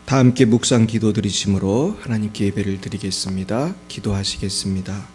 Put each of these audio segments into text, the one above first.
다 함께 묵상 기도 드리심으로 하나님께 예배를 드리겠습니다. 기도하시겠습니다.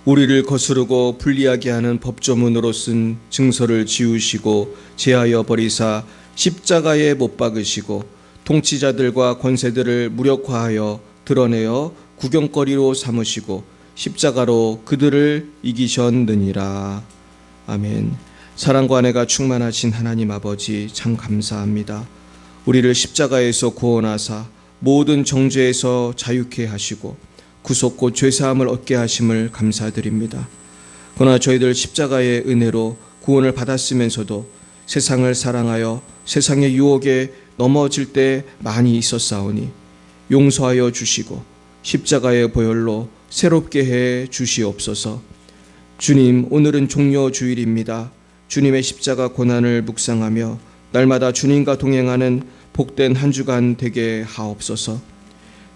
우리를 거스르고 불리하게 하는 법조문으로 쓴 증서를 지우시고 제하여 버리사 십자가에 못 박으시고 통치자들과 권세들을 무력화하여 드러내어 구경거리로 삼으시고 십자가로 그들을 이기셨느니라. 아멘. 사랑과 은혜가 충만하신 하나님 아버지, 참 감사합니다. 우리를 십자가에서 구원하사 모든 정죄에서 자유케 하시고 구속고 죄사함을 얻게 하심을 감사드립니다. 그러나 저희들 십자가의 은혜로 구원을 받았으면서도 세상을 사랑하여 세상의 유혹에 넘어질 때 많이 있었사오니 용서하여 주시고 십자가의 보혈로 새롭게 해 주시옵소서. 주님, 오늘은 종려주일입니다. 주님의 십자가 고난을 묵상하며 날마다 주님과 동행하는 복된 한 주간 되게 하옵소서.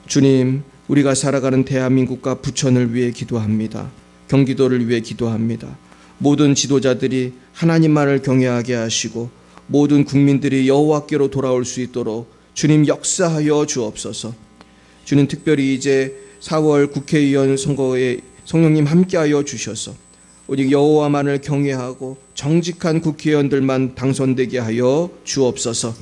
주님, 우리가 살아가는 대한민국과 부천을 위해 기도합니다. 경기도를 위해 기도합니다. 모든 지도자들이 하나님만을 경외하게 하시고 모든 국민들이 여호와께로 돌아올 수 있도록 주님 역사하여 주옵소서. 주님, 특별히 이제 4월 국회의원 선거에 성령님 함께하여 주셔서 오직 여호와만을 경외하고 정직한 국회의원들만 당선되게 하여 주옵소서.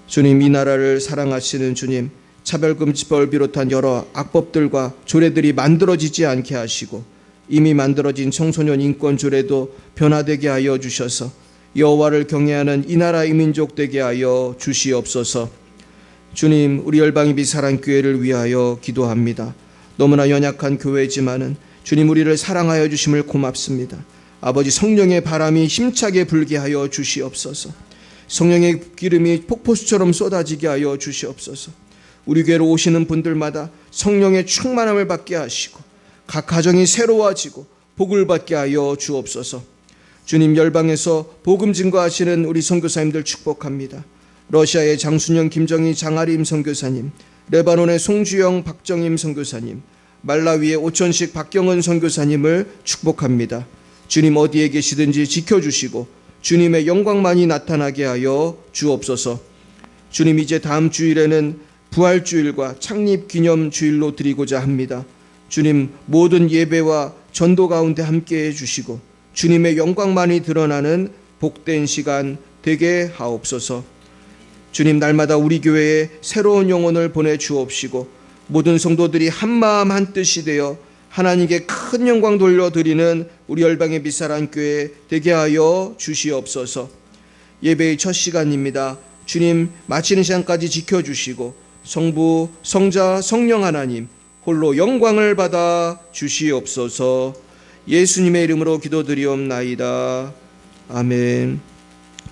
주님, 이 나라를 사랑하시는 주님, 차별금지법을 비롯한 여러 악법들과 조례들이 만들어지지 않게 하시고 이미 만들어진 청소년 인권 조례도 변화되게 하여 주셔서 여호와를 경외하는 이 나라 이 민족 되게 하여 주시옵소서. 주님, 우리 열방이비 사랑교회를 위하여 기도합니다. 너무나 연약한 교회지만은 주님, 우리를 사랑하여 주심을 고맙습니다. 아버지, 성령의 바람이 힘차게 불게 하여 주시옵소서. 성령의 기름이 폭포수처럼 쏟아지게 하여 주시옵소서. 우리 교회로 오시는 분들마다 성령의 충만함을 받게 하시고 각 가정이 새로워지고 복을 받게 하여 주옵소서. 주님, 열방에서 복음 증거하시는 우리 선교사님들 축복합니다. 러시아의 장순영, 김정희, 장아림 선교사님, 레바논의 송주영, 박정임 선교사님, 말라위의 오천식, 박경은 선교사님을 축복합니다. 주님, 어디에 계시든지 지켜주시고 주님의 영광만이 나타나게 하여 주옵소서. 주님, 이제 다음 주일에는 부활주일과 창립기념주일로 드리고자 합니다. 주님, 모든 예배와 전도 가운데 함께해 주시고 주님의 영광만이 드러나는 복된 시간 되게 하옵소서. 주님, 날마다 우리 교회에 새로운 영혼을 보내주옵시고 모든 성도들이 한마음 한뜻이 되어 하나님께 큰 영광 돌려드리는 우리 열방의 빛사랑교회 되게 하여 주시옵소서. 예배의 첫 시간입니다. 주님, 마치는 시간까지 지켜주시고 성부, 성자, 성령 하나님 홀로 영광을 받아 주시옵소서. 예수님의 이름으로 기도드리옵나이다. 아멘.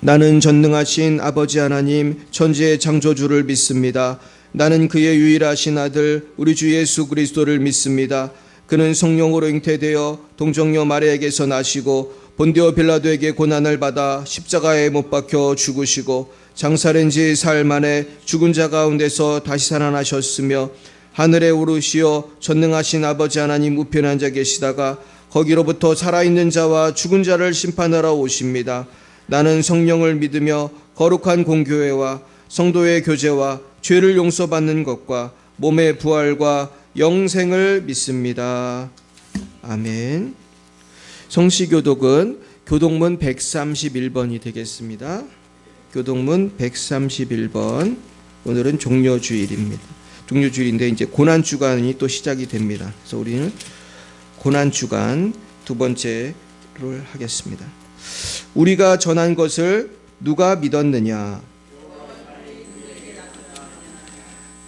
나는 전능하신 아버지 하나님 천지의 창조주를 믿습니다. 나는 그의 유일하신 아들 우리 주 예수 그리스도를 믿습니다. 그는 성령으로 잉태되어 동정녀 마리아에게서 나시고 본디오 빌라도에게 고난을 받아 십자가에 못 박혀 죽으시고 장사된 지 사흘 만에 죽은 자 가운데서 다시 살아나셨으며 하늘에 오르시어 전능하신 아버지 하나님 우편에 앉아 계시다가 거기로부터 살아있는 자와 죽은 자를 심판하러 오십니다. 나는 성령을 믿으며 거룩한 공교회와 성도의 교제와 죄를 용서받는 것과 몸의 부활과 영생을 믿습니다. 아멘. 성시교독은 교독문 131번이 되겠습니다. 교독문 131번. 오늘은 종려주일입니다. 종려주일인데 이제 고난주간이 또 시작이 됩니다. 그래서 우리는 고난주간 두 번째를 하겠습니다. 우리가 전한 것을 누가 믿었느냐?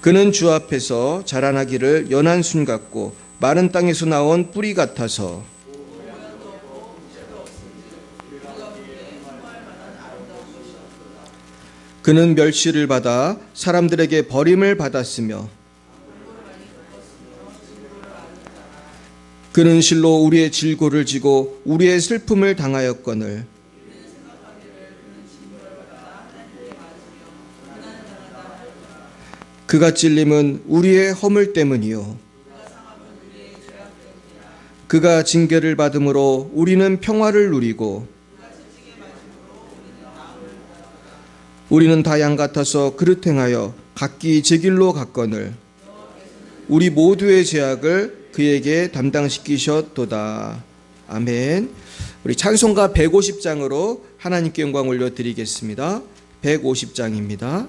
그는 주 앞에서 자라나기를 연한 순 같고 마른 땅에서 나온 뿌리 같아서 그는 멸시를 받아 사람들에게 버림을 받았으며 그는 실로 우리의 질고를 지고 우리의 슬픔을 당하였거늘 그가 찔림은 우리의 허물 때문이요 그가 징계를 받음으로 우리는 평화를 누리고 우리는 다 양 같아서 그릇 행하여 각기 제 길로 갔거늘 우리 모두의 죄악을 그에게 담당시키셨도다. 아멘. 우리 찬송가 150장으로 하나님께 영광 올려드리겠습니다. 150장입니다.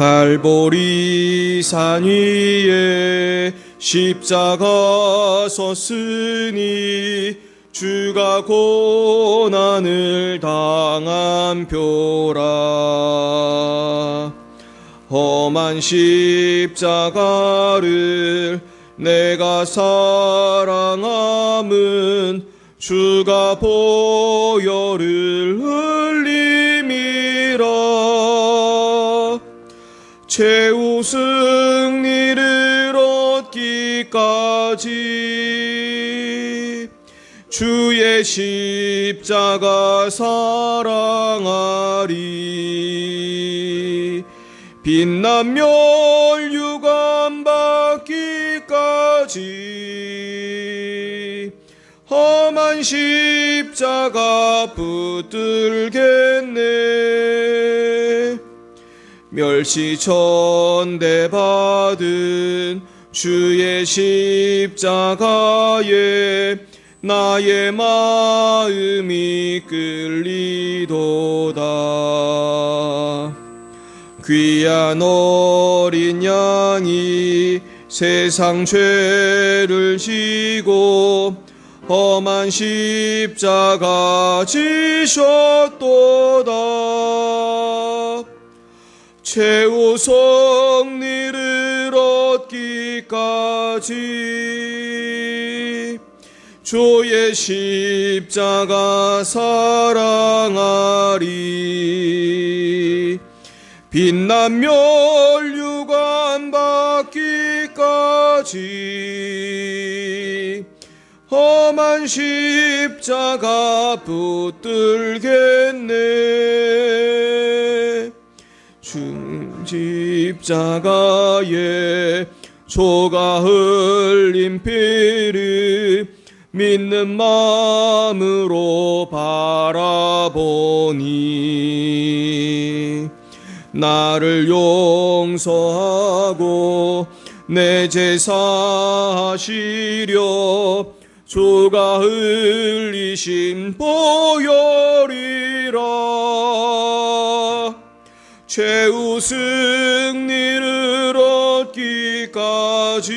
갈보리 산 위에 십자가 섰으니 주가 고난을 당한 표라. 험한 십자가를 내가 사랑함은 주가 보혈을 흘림이라. 최후 승리를 얻기까지 주의 십자가 사랑하리. 빛난 멸류관 받기까지 험한 십자가 붙들겠네. 멸시 천대받은 주의 십자가에 나의 마음이 끌리도다. 귀한 어린 양이 세상 죄를 지고 험한 십자가 지셨도다. 최후 승리를 얻기까지 주의 십자가 사랑하리. 빛난 멸류관 받기까지 험한 십자가 붙들겠네. 주 십자가에 조가 흘린 피를 믿는 마음으로 바라보니 나를 용서하고 내 죄 사하시려 주가 흘리신 보혈이라. 최후 승리를 얻기까지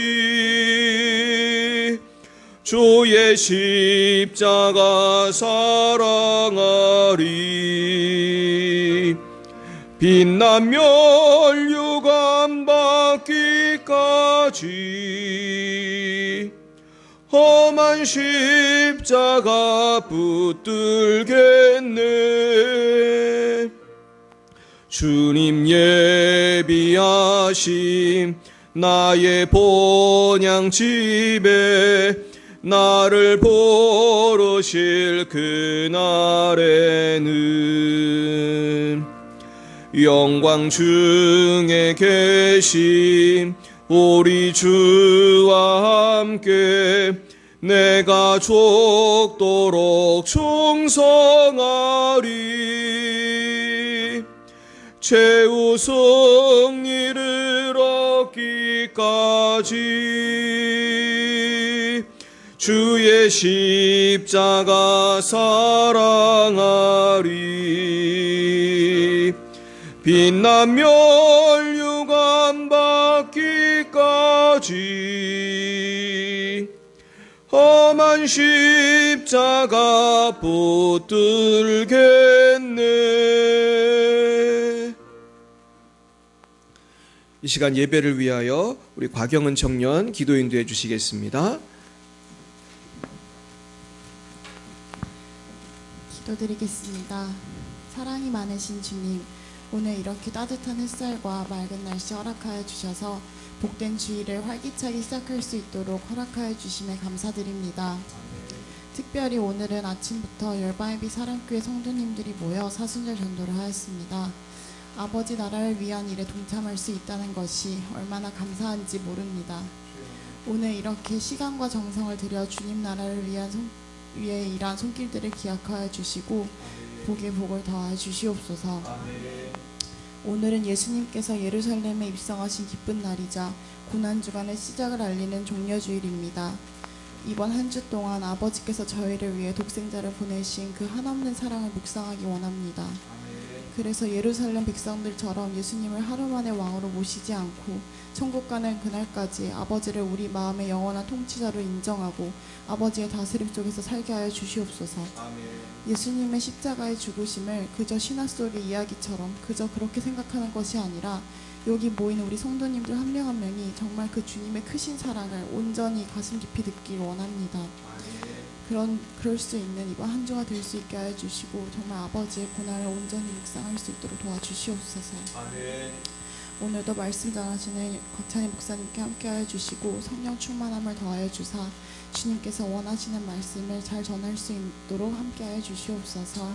주의 십자가 사랑하리. 빛난 멸류관 받기까지 험한 십자가 붙들겠네. 주님 예비하심 나의 본향집에 나를 보러 오실 그날에는 영광 중에 계신 우리 주와 함께 내가 죽도록 충성하리. 최후 승리를 얻기까지 주의 십자가 사랑하리. 빛난 멸류관 받기까지 아버지, 험한 십자가 붙들겠네. 이 시간 예배를 위하여 우리 곽영은 청년 기도 인도해 주시겠습니다. 기도드리겠습니다. 사랑이 많으신 주님, 오늘 이렇게 따뜻한 햇살과 맑은 날씨 허락하여 주셔서 복된 주일을 활기차게 시작할 수 있도록 허락하여 주심에 감사드립니다. 특별히 오늘은 아침부터 열방예비 사랑교회 성도님들이 모여 사순절 전도를 하였습니다. 아버지 나라를 위한 일에 동참할 수 있다는 것이 얼마나 감사한지 모릅니다. 오늘 이렇게 시간과 정성을 들여 주님 나라를 위해 일한 손길들을 기억하여 주시고 복에 복을 더하여 주시옵소서. 오늘은 예수님께서 예루살렘에 입성하신 기쁜 날이자 고난주간의 시작을 알리는 종려주일입니다. 이번 한 주 동안 아버지께서 저희를 위해 독생자를 보내신 그 한없는 사랑을 묵상하기 원합니다. 그래서 예루살렘 백성들처럼 예수님을 하루 만에 왕으로 모시지 않고 천국 가는 그날까지 아버지를 우리 마음의 영원한 통치자로 인정하고 아버지의 다스림 속에서 살게 하여 주시옵소서. 예수님의 십자가의 죽으심을 그저 신화 속의 이야기처럼 그저 그렇게 생각하는 것이 아니라 여기 모인 우리 성도님들 한 명 한 명이 정말 그 주님의 크신 사랑을 온전히 가슴 깊이 느끼기 원합니다. 그럴 수 있는 이번 한 주가 될 수 있게 하여 주시고 정말 아버지의 고난을 온전히 묵상할 수 있도록 도와주시옵소서. 오늘도 말씀 전하시는 곽찬희 목사님께 함께 하여 주시고 성령 충만함을 더하여 주사 주님께서 원하시는 말씀을 잘 전할 수 있도록 함께 하여 주시옵소서.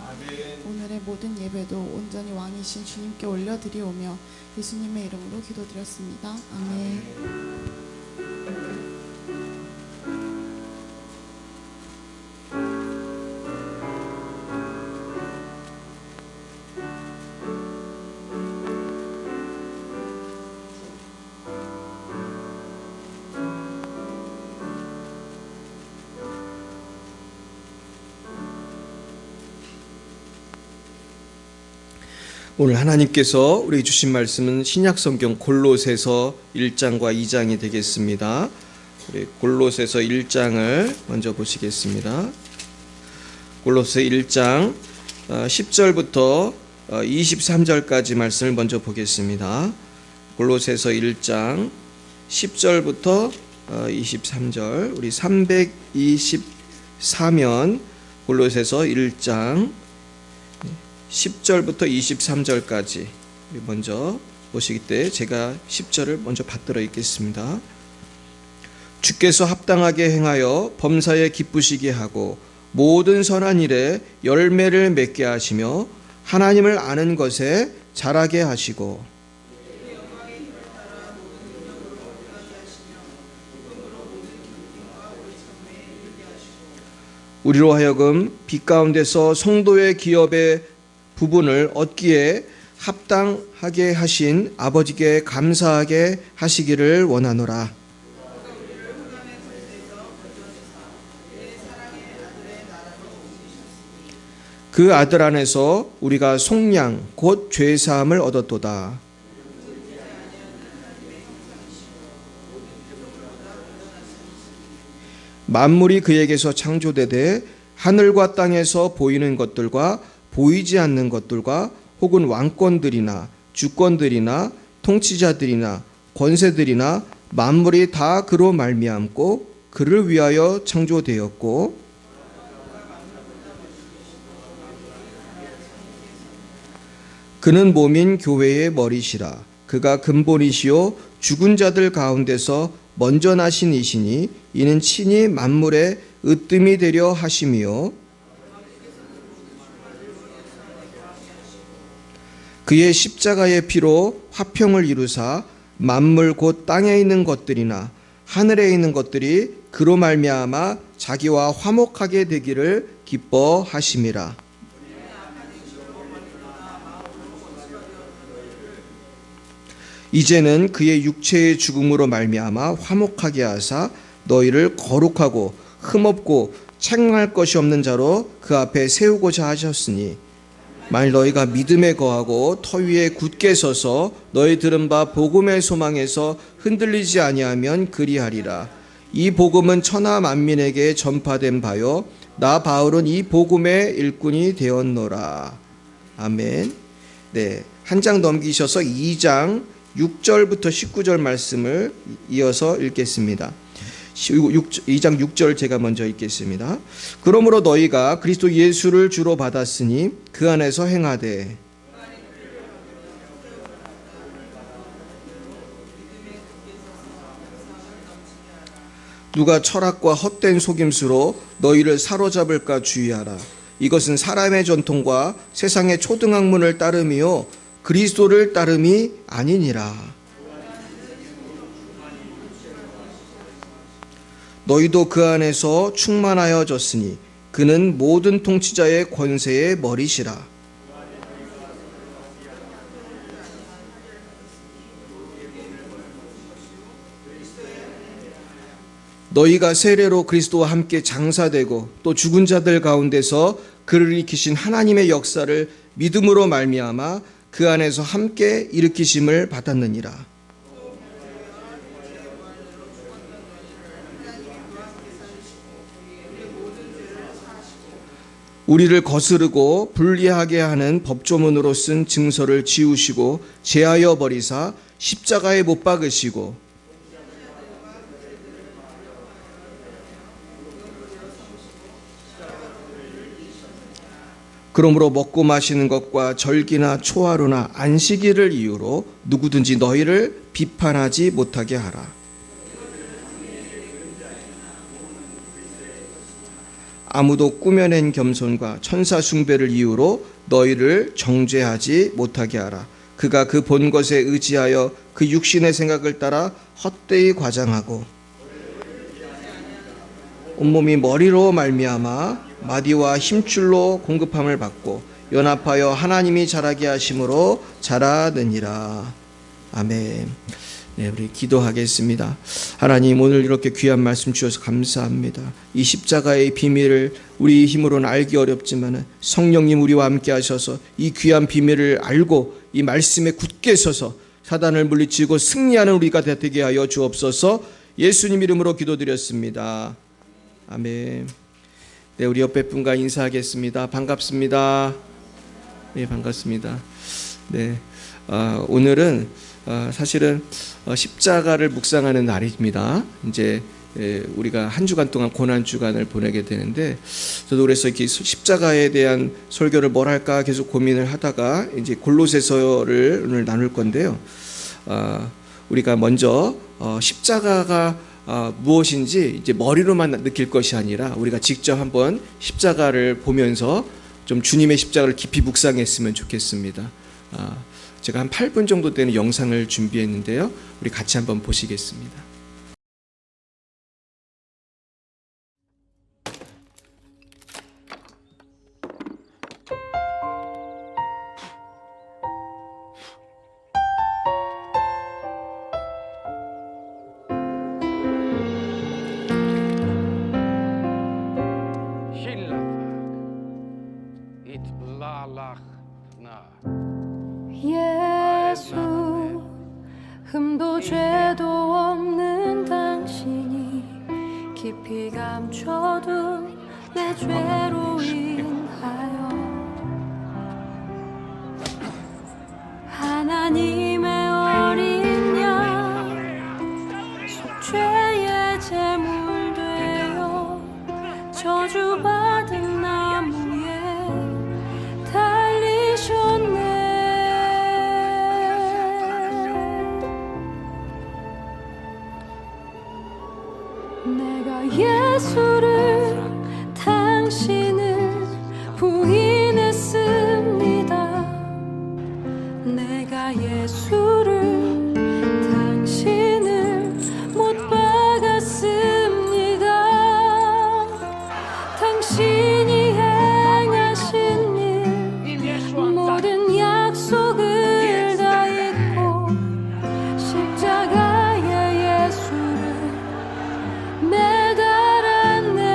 오늘의 모든 예배도 온전히 왕이신 주님께 올려드리오며 예수님의 이름으로 기도드렸습니다. 아멘. 오늘 하나님께서 우리 주신 말씀은 신약성경 골로새서 1장과 2장이 되겠습니다. 우리 골로새서 1장을 먼저 보시겠습니다. 골로새 1장 10절부터 23절까지 말씀을 먼저 보겠습니다. 골로새서 1장 10절부터 23절, 우리 324면 골로새서 1장 10절부터 23절까지 먼저 보시기 때 제가 10절을 먼저 받들어 읽겠습니다. 주께서 합당하게 행하여 범사에 기쁘시게 하고 모든 선한 일에 열매를 맺게 하시며 하나님을 아는 것에 자라게 하시고 우리로 하여금 빛 가운데서 성도의 기업의 부분을 얻기에 합당하게 하신 아버지께 감사하게 하시기를 원하노라. 그 아들 안에서 우리가 속량 곧 죄사함을 얻었도다. 만물이 그에게서 창조되되 하늘과 땅에서 보이는 것들과 보이지 않는 것들과 혹은 왕권들이나 주권들이나 통치자들이나 권세들이나 만물이 다 그로 말미암고 그를 위하여 창조되었고 그는 몸인 교회의 머리시라. 그가 근본이시요 죽은 자들 가운데서 먼저 나신 이시니 이는 친히 만물의 으뜸이 되려 하심이요 그의 십자가의 피로 화평을 이루사 만물 곧 땅에 있는 것들이나 하늘에 있는 것들이 그로 말미암아 자기와 화목하게 되기를 기뻐하심이라. 이제는 그의 육체의 죽음으로 말미암아 화목하게 하사 너희를 거룩하고 흠없고 책망할 것이 없는 자로 그 앞에 세우고자 하셨으니 만일 너희가 믿음에 거하고 터 위에 굳게 서서 너희 들은 바 복음의 소망에서 흔들리지 아니하면 그리하리라. 이 복음은 천하 만민에게 전파된 바요 나 바울은 이 복음의 일꾼이 되었노라. 아멘. 네, 한 장 넘기셔서 2장 6절부터 19절 말씀을 이어서 읽겠습니다. 2장 6절 제가 먼저 읽겠습니다. 그러므로 너희가 그리스도 예수를 주로 받았으니 그 안에서 행하되 누가 철학과 헛된 속임수로 너희를 사로잡을까 주의하라. 이것은 사람의 전통과 세상의 초등학문을 따름이요 그리스도를 따름이 아니니라. 너희도 그 안에서 충만하여졌으니 그는 모든 통치자의 권세의 머리시라. 너희가 세례로 그리스도와 함께 장사되고 또 죽은 자들 가운데서 그를 일으키신 하나님의 역사를 믿음으로 말미암아 그 안에서 함께 일으키심을 받았느니라. 우리를 거스르고 불리하게 하는 법조문으로 쓴 증서를 지우시고 제하여 버리사 십자가에 못 박으시고 그러므로 먹고 마시는 것과 절기나 초하루나 안식일을 이유로 누구든지 너희를 비판하지 못하게 하라. 아무도 꾸며낸 겸손과 천사 숭배를 이유로 너희를 정죄하지 못하게 하라. 그가 그 본 것에 의지하여 그 육신의 생각을 따라 헛되이 과장하고 온몸이 머리로 말미암아 마디와 힘줄로 공급함을 받고 연합하여 하나님이 자라게 하심으로 자라느니라. 아멘. 네, 우리 기도하겠습니다. 하나님, 오늘 이렇게 귀한 말씀 주셔서 감사합니다. 이 십자가의 비밀을 우리 힘으로는 알기 어렵지만 성령님 우리와 함께 하셔서 이 귀한 비밀을 알고 이 말씀에 굳게 서서 사단을 물리치고 승리하는 우리가 되게 하여 주옵소서. 예수님 이름으로 기도드렸습니다. 아멘. 네, 우리 옆에 분과 인사하겠습니다. 반갑습니다. 네, 반갑습니다. 네, 오늘은 사실은 십자가를 묵상하는 날입니다. 이제 우리가 한 주간 동안 고난 주간을 보내게 되는데, 저도 그래서 이렇게 십자가에 대한 설교를 뭘 할까 계속 고민을 하다가 이제 골로새서를 오늘 나눌 건데요. 우리가 먼저 십자가가 무엇인지 이제 머리로만 느낄 것이 아니라 우리가 직접 한번 십자가를 보면서 좀 주님의 십자가를 깊이 묵상했으면 좋겠습니다. 제가 한 8분 정도 되는 영상을 준비했는데요. 우리 같이 한번 보시겠습니다. 예수, 흠도 죄도 없는 당신이 깊이 감춰둔 내 죄로 인하여 하나님의 어린 양 속죄의 제물 되어 저주받은 나무에 달리셨네. 내가 예수를 당신을 부인했습니다. 내가 예수를 당신을 못 박았습니다. 당신이 행하신 일 모든 약속을 다 잊고 십자가에 예수를 매달았네.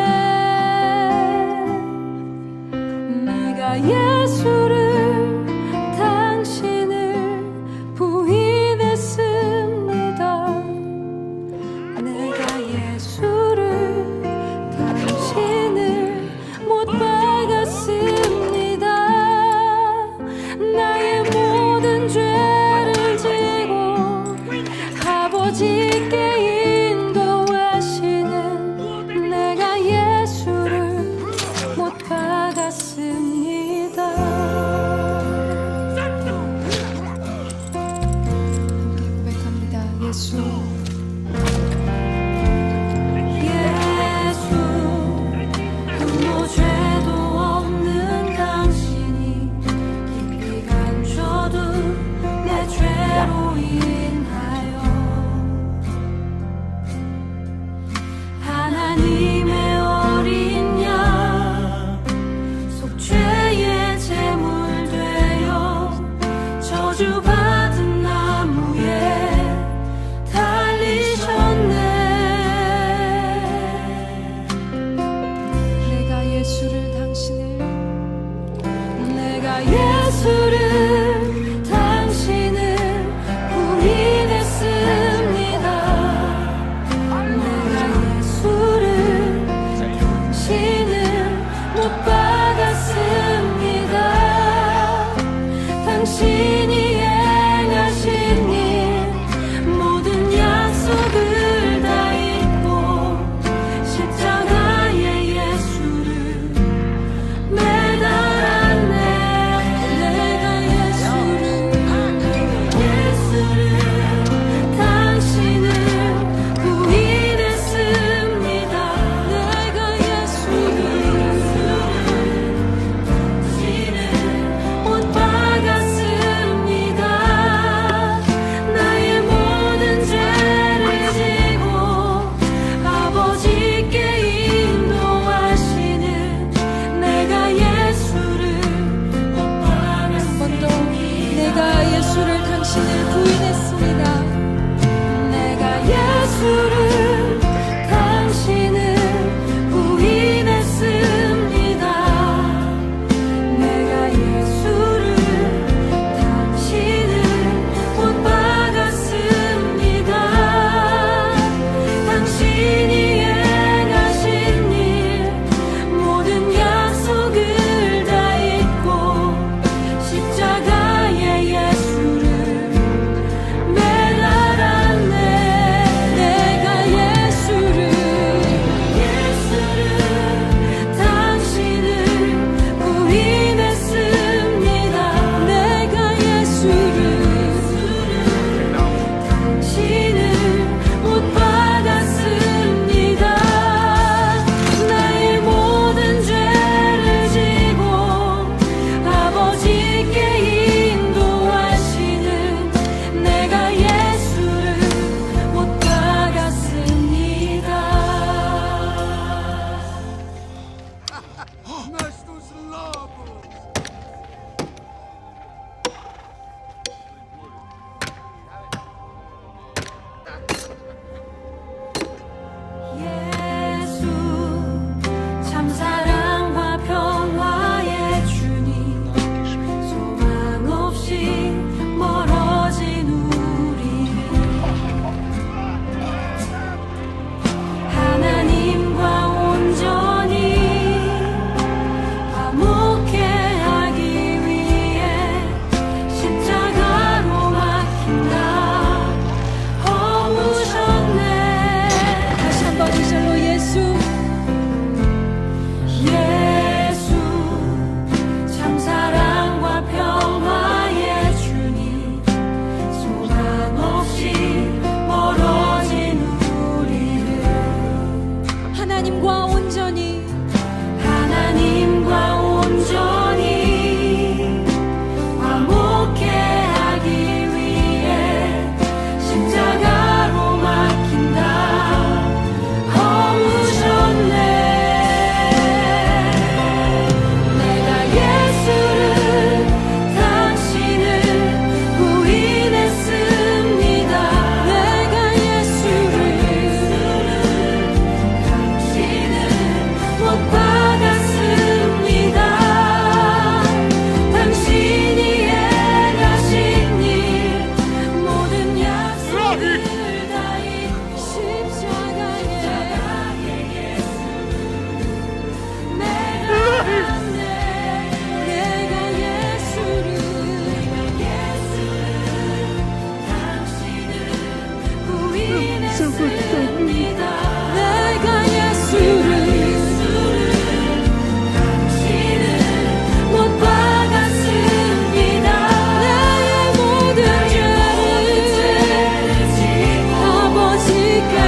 아버지께 인도하시는 내가 예수를 못 박았습니다. 고백합니다. 예수 아무 죄도 없는 당신이 깊이 감춰둔 내 죄로 인하여 하나님의 어린 양 속죄의 제물 되어 저주받은 나무에 달리셨네. 내가 예수를 당신을 부인했습니다. 내가 예수를 당신을 못 박았습니다. 당신이 행하신 일 모든 약속을 다 잊고 십자가에 예수를 매달았네. 내가 예수를 당신을 부인했습니다. 내가 예수를 못 박았습니다. 나의 모든 죄를 지고 아버지께 인도하시는 내가 예수를 못 박았습니다. 내가 예수를 당신을 부인했습니다. 내가 예수를 당신을 부인했습니다. 내가 예수를 당신을 못 박았습니다. 당신이 행하신 일 모든 약속을 다 잊고 십자가에 예수를 매달았네. 내가 예수를 당신을 부인했습니다. 내가 예수를 당신을 못 박았습니다. 나의 모든 죄를 지고 아버지께 인도하시는 내가 예수를 못 박았습니다. 예수 참 사랑과 평화의 주님 소망 없이 멀어진 우리를 하나님과 온전히 화목해 하기 위해 십자가로 막힌다 허우셨네. 다시 한번 이 절로 예수 참 사랑과 평화의 주님 소망 없이 멀어진 우리를 하나님과 온전히 화목해 하기 위해 십자가로 막힌다 허우셨네. 내가 예수를 당신을 부인했습니다. 내가 예수를 당신을 못 박았습니다. 당신이 행하신 일 모든 약속을 다 잊고 십자가에 매달았네. 내가 예수를 당신을 부인 내가 예수를 못 박았습니다. 나의 모든 죄를 지고 아버지께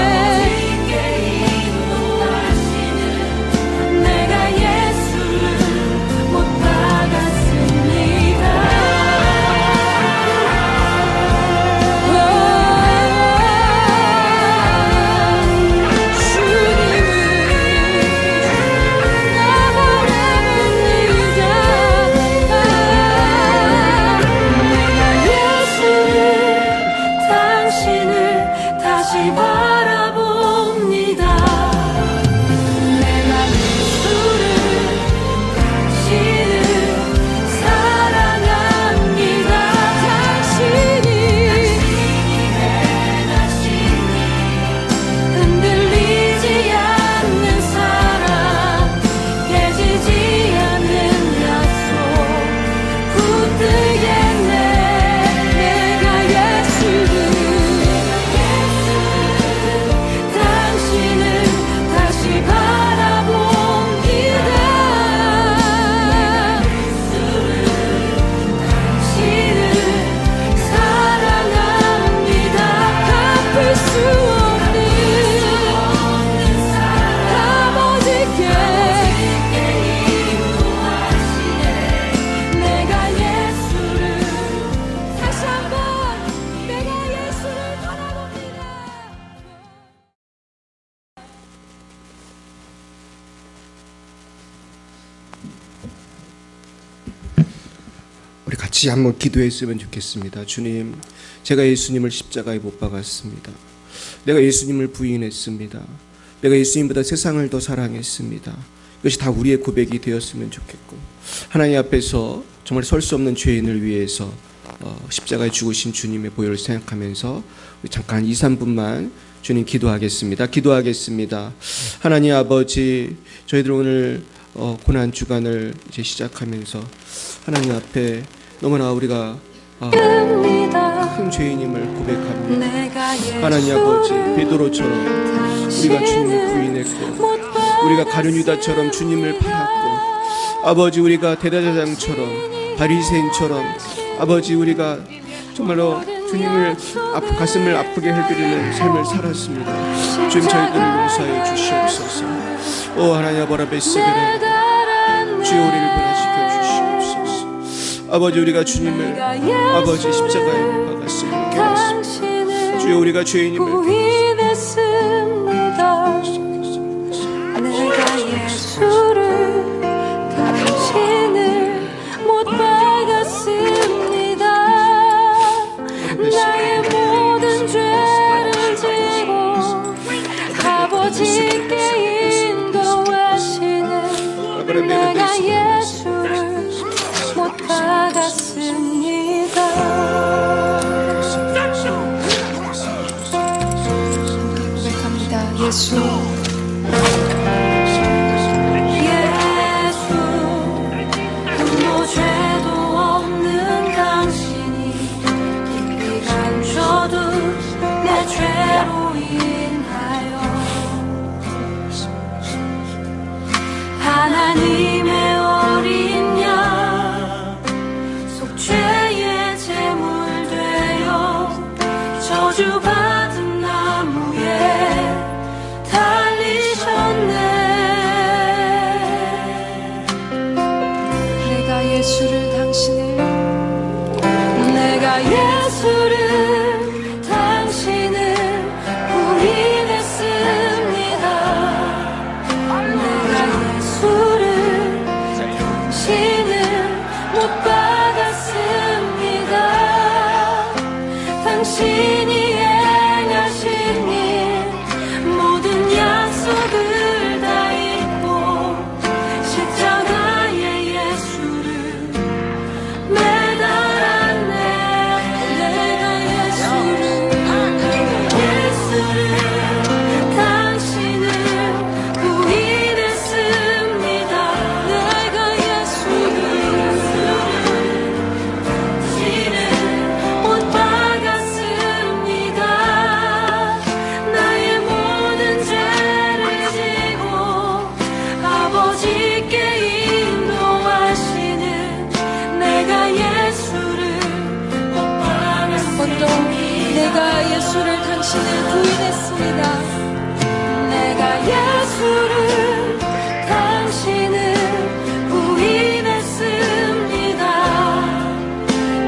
인도하시는 내가 예수를 못 박았습니다. 우리 같이 한번 기도했으면 좋겠습니다. 주님, 제가 예수님을 십자가에 못 박았습니다. 내가 예수님을 부인했습니다. 내가 예수님보다 세상을 더 사랑했습니다. 이것이 다 우리의 고백이 되었으면 좋겠고, 하나님 앞에서 정말 설 수 없는 죄인을 위해서 십자가에 죽으신 주님의 보혈을 생각하면서 우리 잠깐 2, 3분만 주님 기도하겠습니다. 기도하겠습니다. 하나님 아버지, 저희들 오늘 고난 주간을 이제 시작하면서 하나님 앞에 너무나 우리가 큰 죄인임을 고백합니다. 하나님 아버지, 베드로처럼 우리가 주님을 부인했고, 우리가 가룟 유다처럼 주님을 팔았고, 아버지 우리가 대제사장처럼 바리새인처럼 아버지 우리가 정말로 주님을 가슴을 아프게 해드리는 삶을 살았습니다. 주님, 저희들을 용서해 주시옵소서. 오 하나님 아버라베스베레, 주여 우리를 변화시켜 주시옵소서. 아버지 우리가 주님을 아버지 십자가에 못 박았습니다. 주여 우리가 죄인임을 부인했습니다. 내가 예수를 당신을 못 박았습니다. 나의 모든 죄를 지고 아버지께 인도하시는 내가 예수를 못 박았습니다. 고백합니다. 예수, 아무 죄도 없는 당신이 깊이 감춰둔 내 죄로 인하여 하나님의 어린 양 속죄의 제물 되어 저주받은 나무에 달리셨네. 내가 예수를 당신을 부인했습니다. 내가 예수를 당신을 못 박았습니다. 당신이 당신을 부인했습니다. 내가 예수를 당신을 부인했습니다.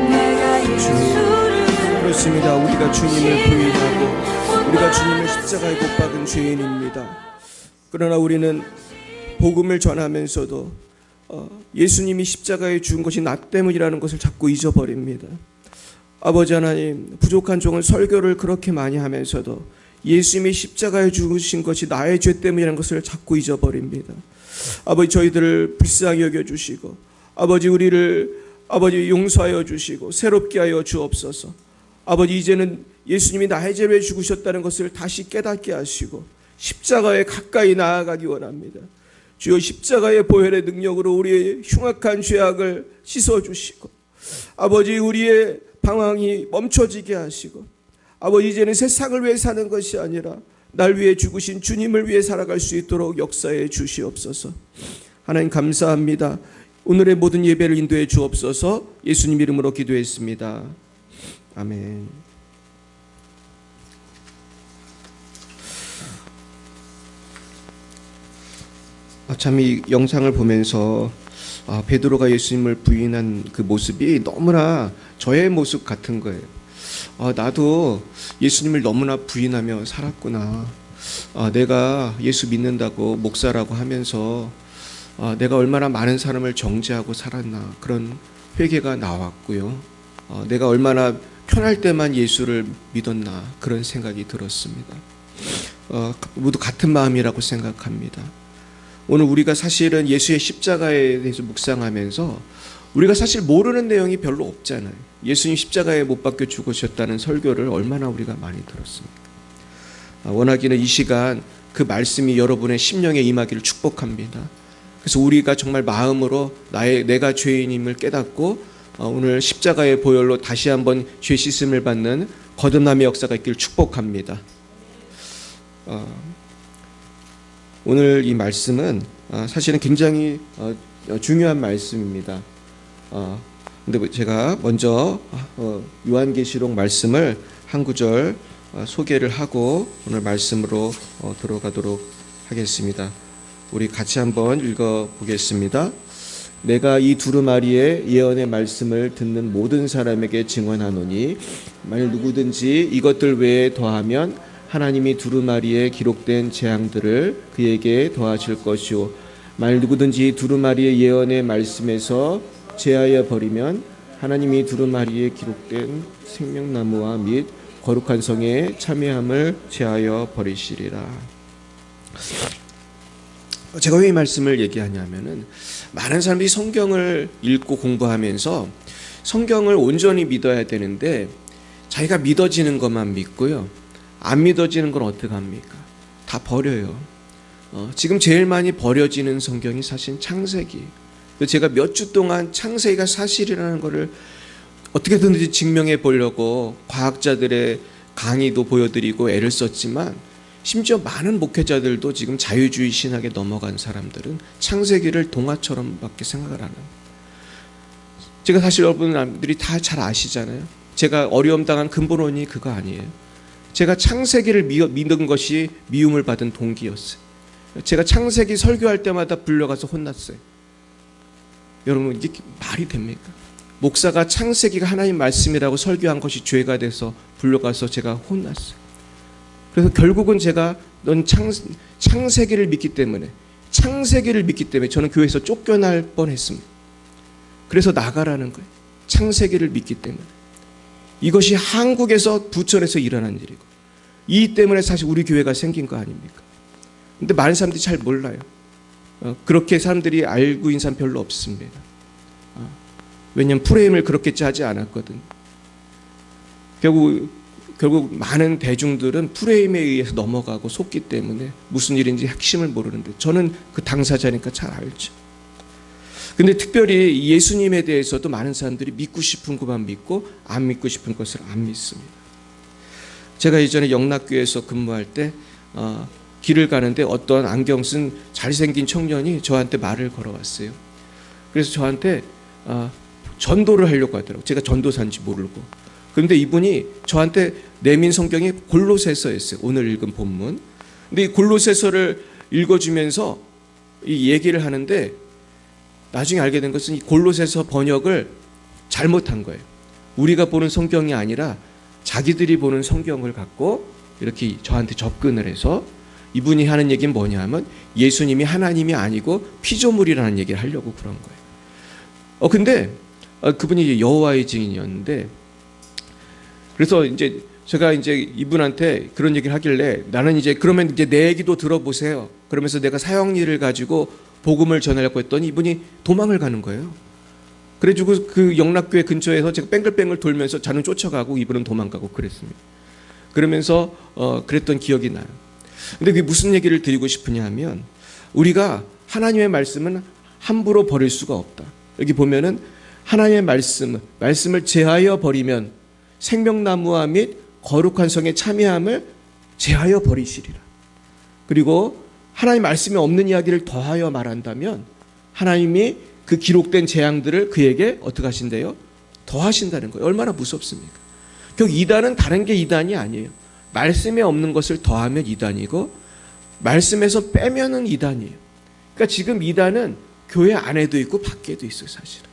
내가 예수를 그렇습니다. 우리가 주님을 부인하고 우리가 주님을 십자가에 못 박은 죄인입니다. 그러나 우리는 복음을 전하면서도 예수님이 십자가에 죽은 것이 나 때문이라는 것을 자꾸 잊어버립니다. 아버지 하나님, 부족한 종은 설교를 그렇게 많이 하면서도 예수님이 십자가에 죽으신 것이 나의 죄 때문이라는 것을 자꾸 잊어버립니다. 아버지, 저희들을 불쌍히 여겨주시고 아버지, 우리를 아버지 용서하여 주시고 새롭게 하여 주옵소서. 아버지, 이제는 예수님이 나의 죄를 죽으셨다는 것을 다시 깨닫게 하시고 십자가에 가까이 나아가기 원합니다. 주여, 십자가의 보혈의 능력으로 우리의 흉악한 죄악을 씻어주시고 아버지, 우리의 방황이 멈춰지게 하시고 아버지, 이제는 세상을 위해 사는 것이 아니라 날 위해 죽으신 주님을 위해 살아갈 수 있도록 역사해 주시옵소서. 하나님 감사합니다. 오늘의 모든 예배를 인도해 주옵소서. 예수님 이름으로 기도했습니다. 아멘. 참 이 영상을 보면서 베드로가 예수님을 부인한 그 모습이 너무나 저의 모습 같은 거예요. 나도 예수님을 너무나 부인하며 살았구나. 내가 예수 믿는다고 목사라고 하면서 내가 얼마나 많은 사람을 정죄하고 살았나, 그런 회개가 나왔고요. 내가 얼마나 편할 때만 예수를 믿었나, 그런 생각이 들었습니다. 모두 같은 마음이라고 생각합니다. 오늘 우리가 사실은 예수의 십자가에 대해서 묵상하면서 우리가 사실 모르는 내용이 별로 없잖아요. 예수님 십자가에 못 박혀 죽으셨다는 설교를 얼마나 우리가 많이 들었습니까? 원하기는 이 시간 그 말씀이 여러분의 심령에 임하기를 축복합니다. 그래서 우리가 정말 마음으로 내가 죄인임을 깨닫고 오늘 십자가의 보혈로 다시 한번 죄 씻음을 받는 거듭남의 역사가 있기를 축복합니다. 오늘 이 말씀은 사실은 굉장히 중요한 말씀입니다. 근데 제가 먼저 요한계시록 말씀을 한 구절 소개를 하고 오늘 말씀으로 들어가도록 하겠습니다. 우리 같이 한번 읽어보겠습니다. 내가 이 두루마리의 예언의 말씀을 듣는 모든 사람에게 증언하노니 만일 누구든지 이것들 외에 더하면 하나님이 두루마리에 기록된 재앙들을 그에게 더하실 것이요 만일 누구든지 두루마리의 예언의 말씀에서 제하여 버리면 하나님이 두루마리에 기록된 생명나무와 및 거룩한 성에 참여함을 제하여 버리시리라. 제가 왜 이 말씀을 얘기하냐면은 많은 사람들이 성경을 읽고 공부하면서 성경을 온전히 믿어야 되는데 자기가 믿어지는 것만 믿고요, 안 믿어지는 건 어떻게 합니까? 다 버려요. 지금 제일 많이 버려지는 성경이 사실 창세기. 제가 몇 주 동안 창세기가 사실이라는 것을 어떻게든지 증명해 보려고 과학자들의 강의도 보여드리고 애를 썼지만 심지어 많은 목회자들도 지금 자유주의 신학에 넘어간 사람들은 창세기를 동화처럼밖에 생각을 안 해요. 제가 사실 여러분들이 다 잘 아시잖아요. 제가 어려움 당한 근본 원인이 그거 아니에요. 제가 창세기를 믿은 것이 미움을 받은 동기였어요. 제가 창세기 설교할 때마다 불려가서 혼났어요. 여러분, 이게 말이 됩니까? 목사가 창세기가 하나님 말씀이라고 설교한 것이 죄가 돼서 불려가서 제가 혼났어요. 그래서 결국은 제가 넌 창세기를 믿기 때문에 저는 교회에서 쫓겨날 뻔했습니다. 그래서 나가라는 거예요. 창세기를 믿기 때문에. 이것이 한국에서 부천에서 일어난 일이고 이 때문에 사실 우리 교회가 생긴 거 아닙니까? 근데 많은 사람들이 잘 몰라요. 그렇게 사람들이 알고 있는 사람 별로 없습니다. 왜냐하면 프레임을 그렇게 짜지 않았거든요. 결국 많은 대중들은 프레임에 의해서 넘어가고 속기 때문에 무슨 일인지 핵심을 모르는데 저는 그 당사자니까 잘 알죠. 근데 특별히 예수님에 대해서도 많은 사람들이 믿고 싶은 것만 믿고 안 믿고 싶은 것을 안 믿습니다. 제가 예전에 영락교회에서 근무할 때 길을 가는데 어떤 안경 쓴 잘생긴 청년이 저한테 말을 걸어왔어요. 그래서 저한테 전도를 하려고 하더라고요. 제가 전도사인지 모르고. 그런데 이분이 저한테 내민 성경이 골로새서였어요. 오늘 읽은 본문. 근데 이 골로새서를 읽어주면서 이 얘기를 하는데 나중에 알게 된 것은 이 골로새서 번역을 잘못한 거예요. 우리가 보는 성경이 아니라 자기들이 보는 성경을 갖고 이렇게 저한테 접근을 해서 이분이 하는 얘기는 뭐냐 하면 예수님이 하나님이 아니고 피조물이라는 얘기를 하려고 그런 거예요. 근데 그분이 여호와의 증인이었는데 그래서 이제 제가 이제 이분한테 그런 얘기를 하길래 나는 이제 그러면 이제 내 얘기도 들어보세요. 그러면서 내가 사형리를 가지고 복음을 전하려고 했더니 이분이 도망을 가는 거예요. 그래가지고 그 영락교회 근처에서 제가 뺑글뺑글 돌면서 저는 쫓아가고 이분은 도망가고 그랬습니다. 그러면서 그랬던 기억이 나요. 근데 그게 무슨 얘기를 드리고 싶으냐 하면 우리가 하나님의 말씀은 함부로 버릴 수가 없다. 여기 보면은 하나님의 말씀을 제하여 버리면 생명나무와 및 거룩한 성의 참여함을 제하여 버리시리라. 그리고 하나님 말씀이 없는 이야기를 더하여 말한다면 하나님이 그 기록된 재앙들을 그에게 어떻게 하신대요? 더하신다는 거예요. 얼마나 무섭습니까? 결국 이단은 다른 게 이단이 아니에요. 말씀에 없는 것을 더하면 이단이고 말씀에서 빼면은 이단이에요. 그러니까 지금 이단은 교회 안에도 있고 밖에도 있어요. 사실은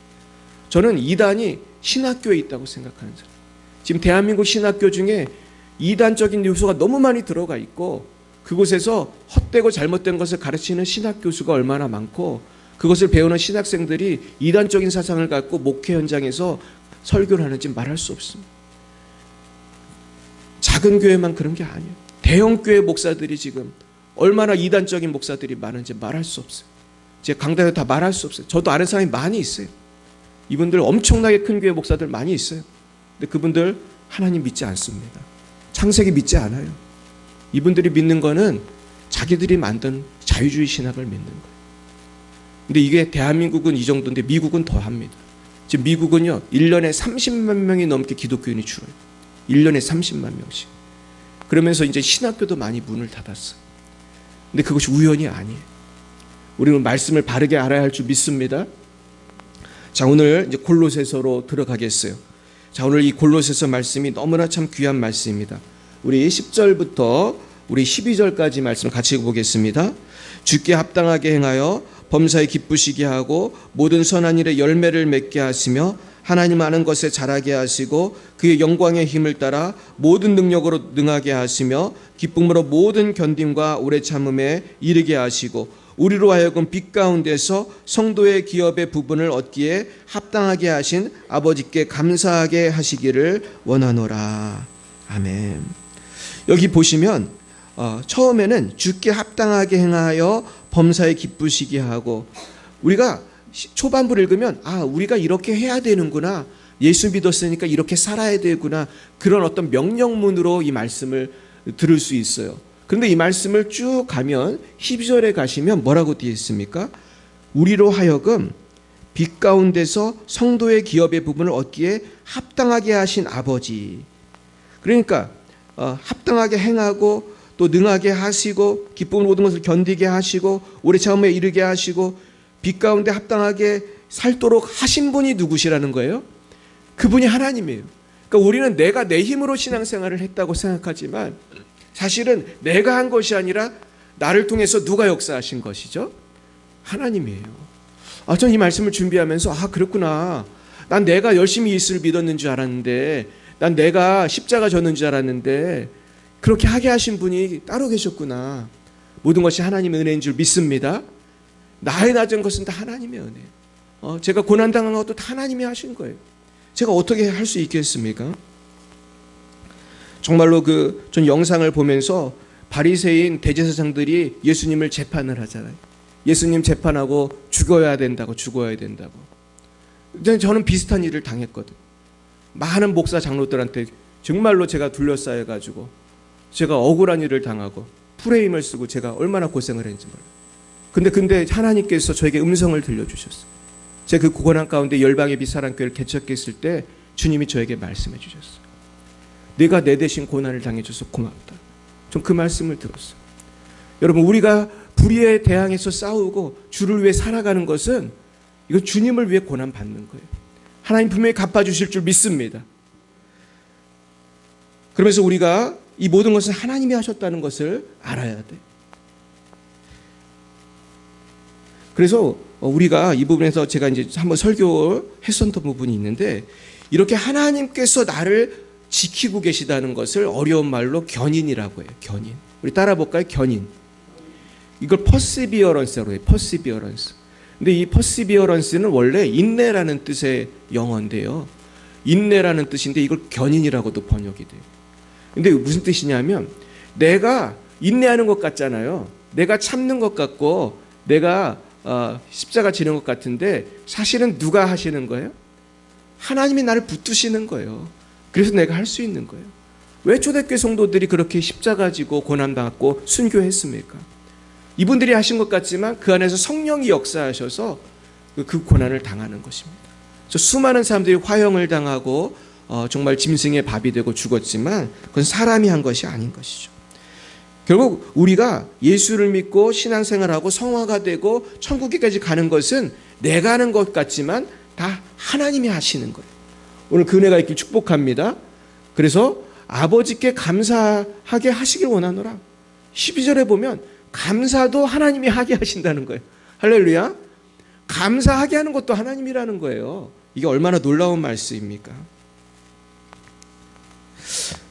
저는 이단이 신학교에 있다고 생각하는 사람. 지금 대한민국 신학교 중에 이단적인 요소가 너무 많이 들어가 있고 그곳에서 헛되고 잘못된 것을 가르치는 신학 교수가 얼마나 많고 그것을 배우는 신학생들이 이단적인 사상을 갖고 목회 현장에서 설교를 하는지 말할 수 없습니다. 작은 교회만 그런 게 아니에요. 대형 교회 목사들이 지금 얼마나 이단적인 목사들이 많은지 말할 수 없어요. 제가 강단에 다 말할 수 없어요. 저도 아는 사람이 많이 있어요. 이분들 엄청나게 큰 교회 목사들 많이 있어요. 근데 그분들 하나님 믿지 않습니다. 창세기 믿지 않아요. 이분들이 믿는 거는 자기들이 만든 자유주의 신학을 믿는 거예요. 근데 이게 대한민국은 이 정도인데 미국은 더 합니다. 지금 미국은요 1년에 30만 명이 넘게 기독교인이 줄어요. 1년에 30만 명씩. 그러면서 이제 신학교도 많이 문을 닫았어요. 근데 그것이 우연이 아니에요. 우리는 말씀을 바르게 알아야 할 줄 믿습니다. 자, 오늘 이제 골로새서로 들어가겠어요. 자, 오늘 이 골로새서 말씀이 너무나 참 귀한 말씀입니다. 우리 10절부터 우리 12절까지 말씀 같이 보겠습니다. 주께 합당하게 행하여 범사에 기쁘시게 하고 모든 선한 일에 열매를 맺게 하시며 하나님 아는 것에 자라게 하시고 그의 영광의 힘을 따라 모든 능력으로 능하게 하시며 기쁨으로 모든 견딤과 오래 참음에 이르게 하시고 우리로 하여금 빛 가운데서 성도의 기업의 부분을 얻기에 합당하게 하신 아버지께 감사하게 하시기를 원하노라. 아멘. 여기 보시면 처음에는 주께 합당하게 행하여 범사에 기쁘시게 하고 우리가 초반부를 읽으면 우리가 이렇게 해야 되는구나. 예수 믿었으니까 이렇게 살아야 되구나. 그런 어떤 명령문으로 이 말씀을 들을 수 있어요. 그런데 이 말씀을 쭉 가면 12절에 가시면 뭐라고 되어 있습니까? 우리로 하여금 빛 가운데서 성도의 기업의 부분을 얻기에 합당하게 하신 아버지. 그러니까 합당하게 행하고 또 능하게 하시고 기쁨으로 모든 것을 견디게 하시고 오래 참음에 이르게 하시고 빛 가운데 합당하게 살도록 하신 분이 누구시라는 거예요? 그분이 하나님이에요. 그러니까 우리는 내가 내 힘으로 신앙생활을 했다고 생각하지만 사실은 내가 한 것이 아니라 나를 통해서 누가 역사하신 것이죠? 하나님이에요. 전 이 말씀을 준비하면서 그렇구나. 난 내가 열심히 예수를 믿었는 줄 알았는데 난 내가 십자가 졌는 줄 알았는데 그렇게 하게 하신 분이 따로 계셨구나. 모든 것이 하나님의 은혜인 줄 믿습니다. 나의 낮은 것은 다 하나님의 은혜예요. 제가 고난당한 것도 다 하나님이 하신 거예요. 제가 어떻게 할 수 있겠습니까? 정말로 전 영상을 보면서 바리새인 대제사장들이 예수님을 재판을 하잖아요. 예수님 재판하고 죽어야 된다고. 근데 저는 비슷한 일을 당했거든요. 많은 목사 장로들한테 정말로 제가 둘러싸여가지고 제가 억울한 일을 당하고 프레임을 쓰고 제가 얼마나 고생을 했는지 몰라요. 근데 하나님께서 저에게 음성을 들려주셨어요. 제가 그 고난 가운데 열방의 빛 사랑교회를 개척했을 때 주님이 저에게 말씀해 주셨어요. 내가 내 대신 고난을 당해줘서 고맙다. 전 그 말씀을 들었어요. 여러분, 우리가 불의에 대항해서 싸우고 주를 위해 살아가는 것은 이건 주님을 위해 고난 받는 거예요. 하나님 분명히 갚아주실 줄 믿습니다. 그러면서 우리가 이 모든 것은 하나님이 하셨다는 것을 알아야 돼. 그래서 우리가 이 부분에서 제가 이제 한번 설교했었던 부분이 있는데, 이렇게 하나님께서 나를 지키고 계시다는 것을 어려운 말로 견인이라고 해요. 견인. 우리 따라 볼까요? 견인. 이걸 perseverance라고 해요. perseverance. 근데 이 perseverance는 원래 인내라는 뜻의 영어인데요. 인내라는 뜻인데 이걸 견인이라고도 번역이 돼요. 근데 무슨 뜻이냐면, 내가 인내하는 것 같잖아요. 내가 참는 것 같고 내가 십자가 지는 것 같은데, 사실은 누가 하시는 거예요? 하나님이 나를 붙드시는 거예요. 그래서 내가 할 수 있는 거예요. 왜 초대교회 성도들이 그렇게 십자가 지고 고난당하고 순교했습니까? 이분들이 하신 것 같지만 그 안에서 성령이 역사하셔서 그 고난을 당하는 것입니다. 수많은 사람들이 화형을 당하고 정말 짐승의 밥이 되고 죽었지만 그건 사람이 한 것이 아닌 것이죠. 결국 우리가 예수를 믿고 신앙생활하고 성화가 되고 천국에까지 가는 것은 내가 하는 것 같지만 다 하나님이 하시는 거예요. 오늘 그 은혜가 있길 축복합니다. 그래서 아버지께 감사하게 하시길 원하노라. 12절에 보면 감사도 하나님이 하게 하신다는 거예요. 할렐루야. 감사하게 하는 것도 하나님이라는 거예요. 이게 얼마나 놀라운 말씀입니까?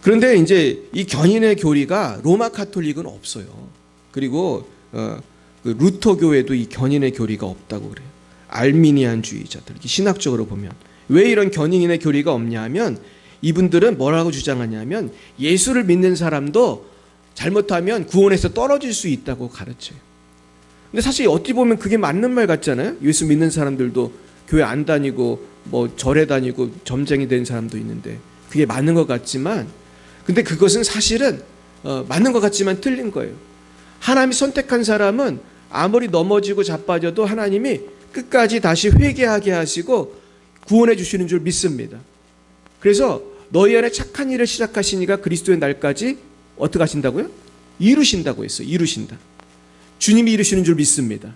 그런데 이제 이 견인의 교리가 로마 카톨릭은 없어요. 그리고 그 루터 교회도 이 견인의 교리가 없다고 그래요. 알미니안주의자들, 신학적으로 보면 왜 이런 견인의 교리가 없냐 하면, 이분들은 뭐라고 주장하냐면 예수를 믿는 사람도 잘못하면 구원에서 떨어질 수 있다고 가르쳐요. 근데 사실 어찌 보면 그게 맞는 말 같잖아요. 예수 믿는 사람들도 교회 안 다니고 뭐 절에 다니고 점쟁이 된 사람도 있는데 그게 맞는 것 같지만, 근데 그것은 사실은 맞는 것 같지만 틀린 거예요. 하나님이 선택한 사람은 아무리 넘어지고 자빠져도 하나님이 끝까지 다시 회개하게 하시고 구원해 주시는 줄 믿습니다. 그래서 너희 안에 착한 일을 시작하시니까 그리스도의 날까지 어떻게 하신다고요? 이루신다고 했어요. 이루신다. 주님이 이루시는 줄 믿습니다.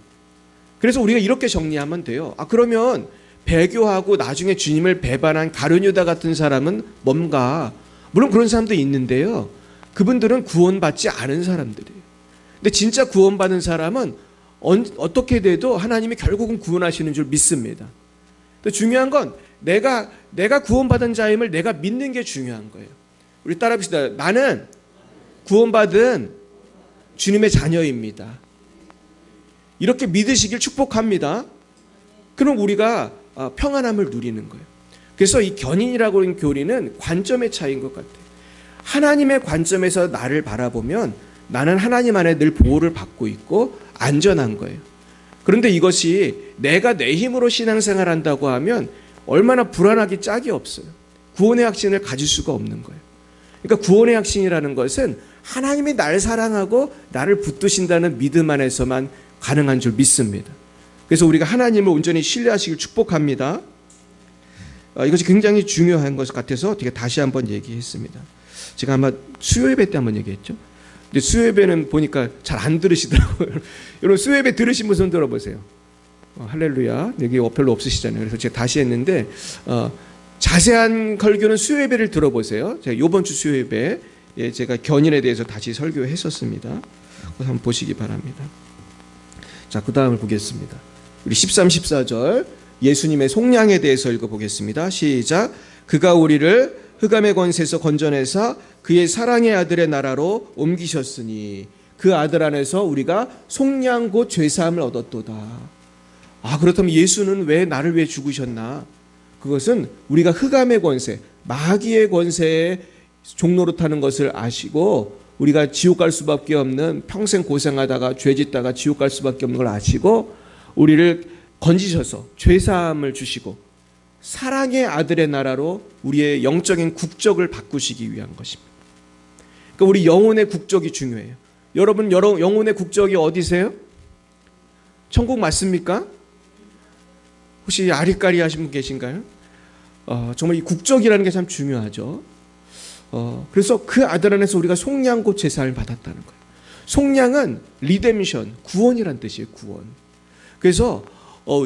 그래서 우리가 이렇게 정리하면 돼요. 그러면 배교하고 나중에 주님을 배반한 가룟유다 같은 사람은 뭔가, 물론 그런 사람도 있는데요. 그분들은 구원받지 않은 사람들이에요. 근데 진짜 구원받은 사람은 어떻게 돼도 하나님이 결국은 구원하시는 줄 믿습니다. 또 중요한 건 내가 구원받은 자임을 내가 믿는 게 중요한 거예요. 우리 따라 봅시다. 나는 구원받은 주님의 자녀입니다. 이렇게 믿으시길 축복합니다. 그럼 우리가 평안함을 누리는 거예요. 그래서 이 견인이라고 하는 교리는 관점의 차이인 것 같아요. 하나님의 관점에서 나를 바라보면 나는 하나님 안에 늘 보호를 받고 있고 안전한 거예요. 그런데 이것이 내가 내 힘으로 신앙생활한다고 하면 얼마나 불안하기 짝이 없어요. 구원의 확신을 가질 수가 없는 거예요. 그러니까 구원의 확신이라는 것은 하나님이 나를 사랑하고 나를 붙드신다는 믿음 안에서만 가능한 줄 믿습니다. 그래서 우리가 하나님을 온전히 신뢰하시길 축복합니다. 이것이 굉장히 중요한 것 같아서 제가 다시 한번 얘기했습니다. 제가 아마 수요예배 때 한번 얘기했죠. 근데 수요예배는 보니까 잘 안 들으시더라고요. 여러분 수요예배 들으신 분 손 들어보세요. 할렐루야. 여기 별로 없으시잖아요. 그래서 제가 다시 했는데 자세한 설교는 수요예배를 들어보세요. 제가 이번 주 수요예배 제가 견인에 대해서 다시 설교했었습니다. 한번 보시기 바랍니다. 자, 그 다음을 보겠습니다. 우리 13, 14절 예수님의 속량에 대해서 읽어보겠습니다. 시작. 그가 우리를 흑암의 권세에서 건져내사 그의 사랑의 아들의 나라로 옮기셨으니 그 아들 안에서 우리가 속량 곧 죄사함을 얻었도다. 그렇다면 예수는 왜 나를 위해 죽으셨나? 그것은 우리가 흑암의 권세, 마귀의 권세에 종로로 타는 것을 아시고 우리가 지옥 갈 수밖에 없는, 평생 고생하다가 죄 짓다가 지옥 갈 수밖에 없는 걸 아시고 우리를 건지셔서 죄사함을 주시고 사랑의 아들의 나라로 우리의 영적인 국적을 바꾸시기 위한 것입니다. 그러니까 우리 영혼의 국적이 중요해요. 여러분 영혼의 국적이 어디세요? 천국 맞습니까? 혹시 아리까리 하신 분 계신가요? 정말 이 국적이라는 게 참 중요하죠. 그래서 그 아들 안에서 우리가 속량 곧 제사를 받았다는 거예요. 속량은 리뎀션, 구원이란 뜻이에요. 구원. 그래서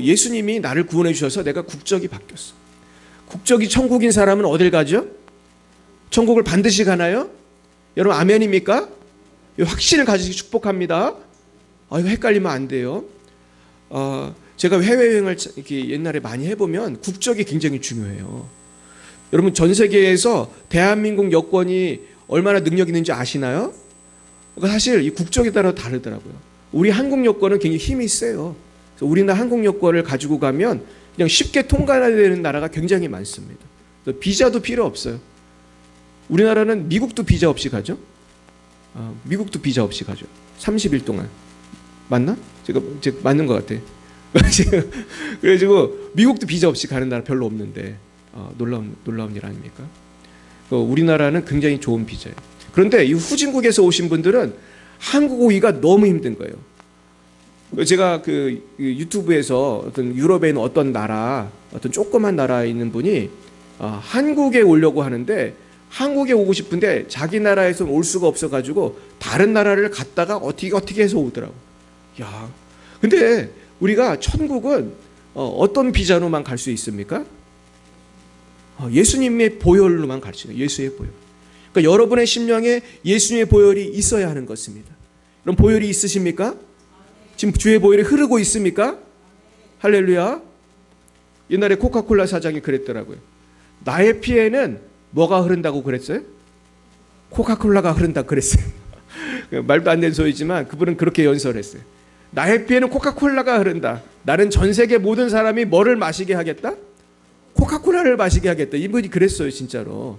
예수님이 나를 구원해 주셔서 내가 국적이 바뀌었어. 국적이 천국인 사람은 어딜 가죠? 천국을 반드시 가나요? 여러분 아멘입니까? 이 확신을 가지고 축복합니다. 이거 헷갈리면 안 돼요. 제가 해외여행을 이렇게 옛날에 많이 해보면 국적이 굉장히 중요해요. 여러분 전 세계에서 대한민국 여권이 얼마나 능력 있는지 아시나요? 사실 이 국적에 따라 다르더라고요. 우리 한국 여권은 굉장히 힘이 세요. 그래서 우리나라 한국 여권을 가지고 가면 그냥 쉽게 통과해야 되는 나라가 굉장히 많습니다. 비자도 필요 없어요. 우리나라는 미국도 비자 없이 가죠. 미국도 비자 없이 가죠. 30일 동안. 맞나? 제가 맞는 것 같아. 그래가지고 미국도 비자 없이 가는 나라 별로 없는데 놀라운 일 아닙니까? 우리나라는 굉장히 좋은 비자예요. 그런데 이 후진국에서 오신 분들은 한국 오기가 너무 힘든 거예요. 제가 그 유튜브에서 어떤 유럽에 있는 어떤 조그만 나라에 있는 분이 한국에 오려고 하는데 한국에 오고 싶은데 자기 나라에서 올 수가 없어가지고 다른 나라를 갔다가 어떻게 해서 오더라고. 야, 근데 우리가 천국은 어떤 비자로만 갈 수 있습니까? 예수님의 보혈로만 갈 수 있어요. 예수의 보혈. 그러니까 여러분의 심령에 예수님의 보혈이 있어야 하는 것입니다. 그럼 보혈이 있으십니까? 지금 주의 보혈이 흐르고 있습니까? 할렐루야. 옛날에 코카콜라 사장이 그랬더라고요. 나의 피에는 뭐가 흐른다고 그랬어요? 코카콜라가 흐른다고 그랬어요. 말도 안 되는 소리지만 그분은 그렇게 연설했어요. 나의 피에는 코카콜라가 흐른다. 나는 전 세계 모든 사람이 뭐를 마시게 하겠다? 코카콜라를 마시게 하겠다. 이분이 그랬어요, 진짜로.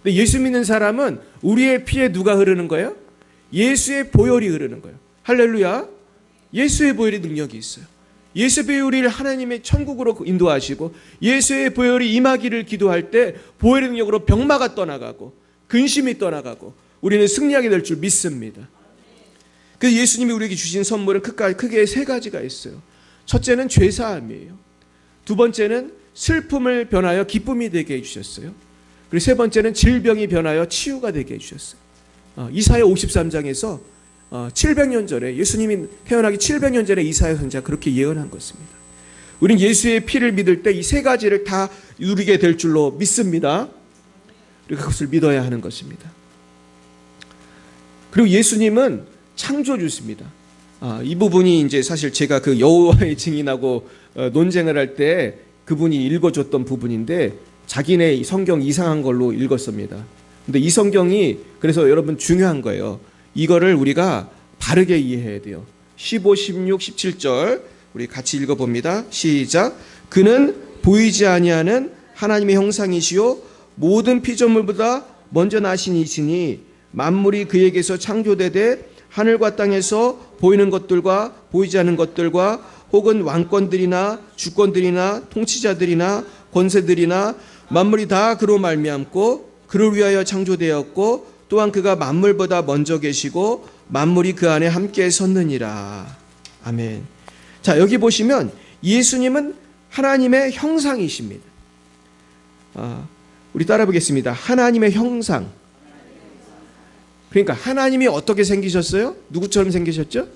근데 예수 믿는 사람은 우리의 피에 누가 흐르는 거예요? 예수의 보혈이 흐르는 거예요. 할렐루야. 예수의 보혈이 능력이 있어요. 예수의 보혈이 하나님의 천국으로 인도하시고 예수의 보혈이 임하기를 기도할 때 보혈의 능력으로 병마가 떠나가고 근심이 떠나가고 우리는 승리하게 될 줄 믿습니다. 그래서 예수님이 우리에게 주신 선물은 크게 세 가지가 있어요. 첫째는 죄사함이에요. 두 번째는 슬픔을 변하여 기쁨이 되게 해주셨어요. 그리고 세 번째는 질병이 변하여 치유가 되게 해주셨어요. 이사야 53장에서 700년 전에 예수님이 태어나기 700년 전에 이사야 선지자가 그렇게 예언한 것입니다. 우리는 예수의 피를 믿을 때 이 세 가지를 다 누리게 될 줄로 믿습니다. 그리고 그것을 믿어야 하는 것입니다. 그리고 예수님은 창조주십니다. 이 부분이 이제 사실 제가 그 여호와의 증인하고 논쟁을 할 때 그분이 읽어줬던 부분인데 자기네 성경 이상한 걸로 읽었습니다. 근데 이 성경이 그래서 여러분 중요한 거예요. 이거를 우리가 바르게 이해해야 돼요. 15, 16, 17절 우리 같이 읽어봅니다. 시작. 그는 보이지 아니하는 하나님의 형상이시요 모든 피조물보다 먼저 나신 이시니 만물이 그에게서 창조되되 하늘과 땅에서 보이는 것들과 보이지 않는 것들과 혹은 왕권들이나 주권들이나 통치자들이나 권세들이나 만물이 다 그로 말미암고 그를 위하여 창조되었고 또한 그가 만물보다 먼저 계시고 만물이 그 안에 함께 섰느니라. 아멘. 자, 여기 보시면 예수님은 하나님의 형상이십니다. 우리 따라 보겠습니다. 하나님의 형상. 그러니까 하나님이 어떻게 생기셨어요? 누구처럼 생기셨죠?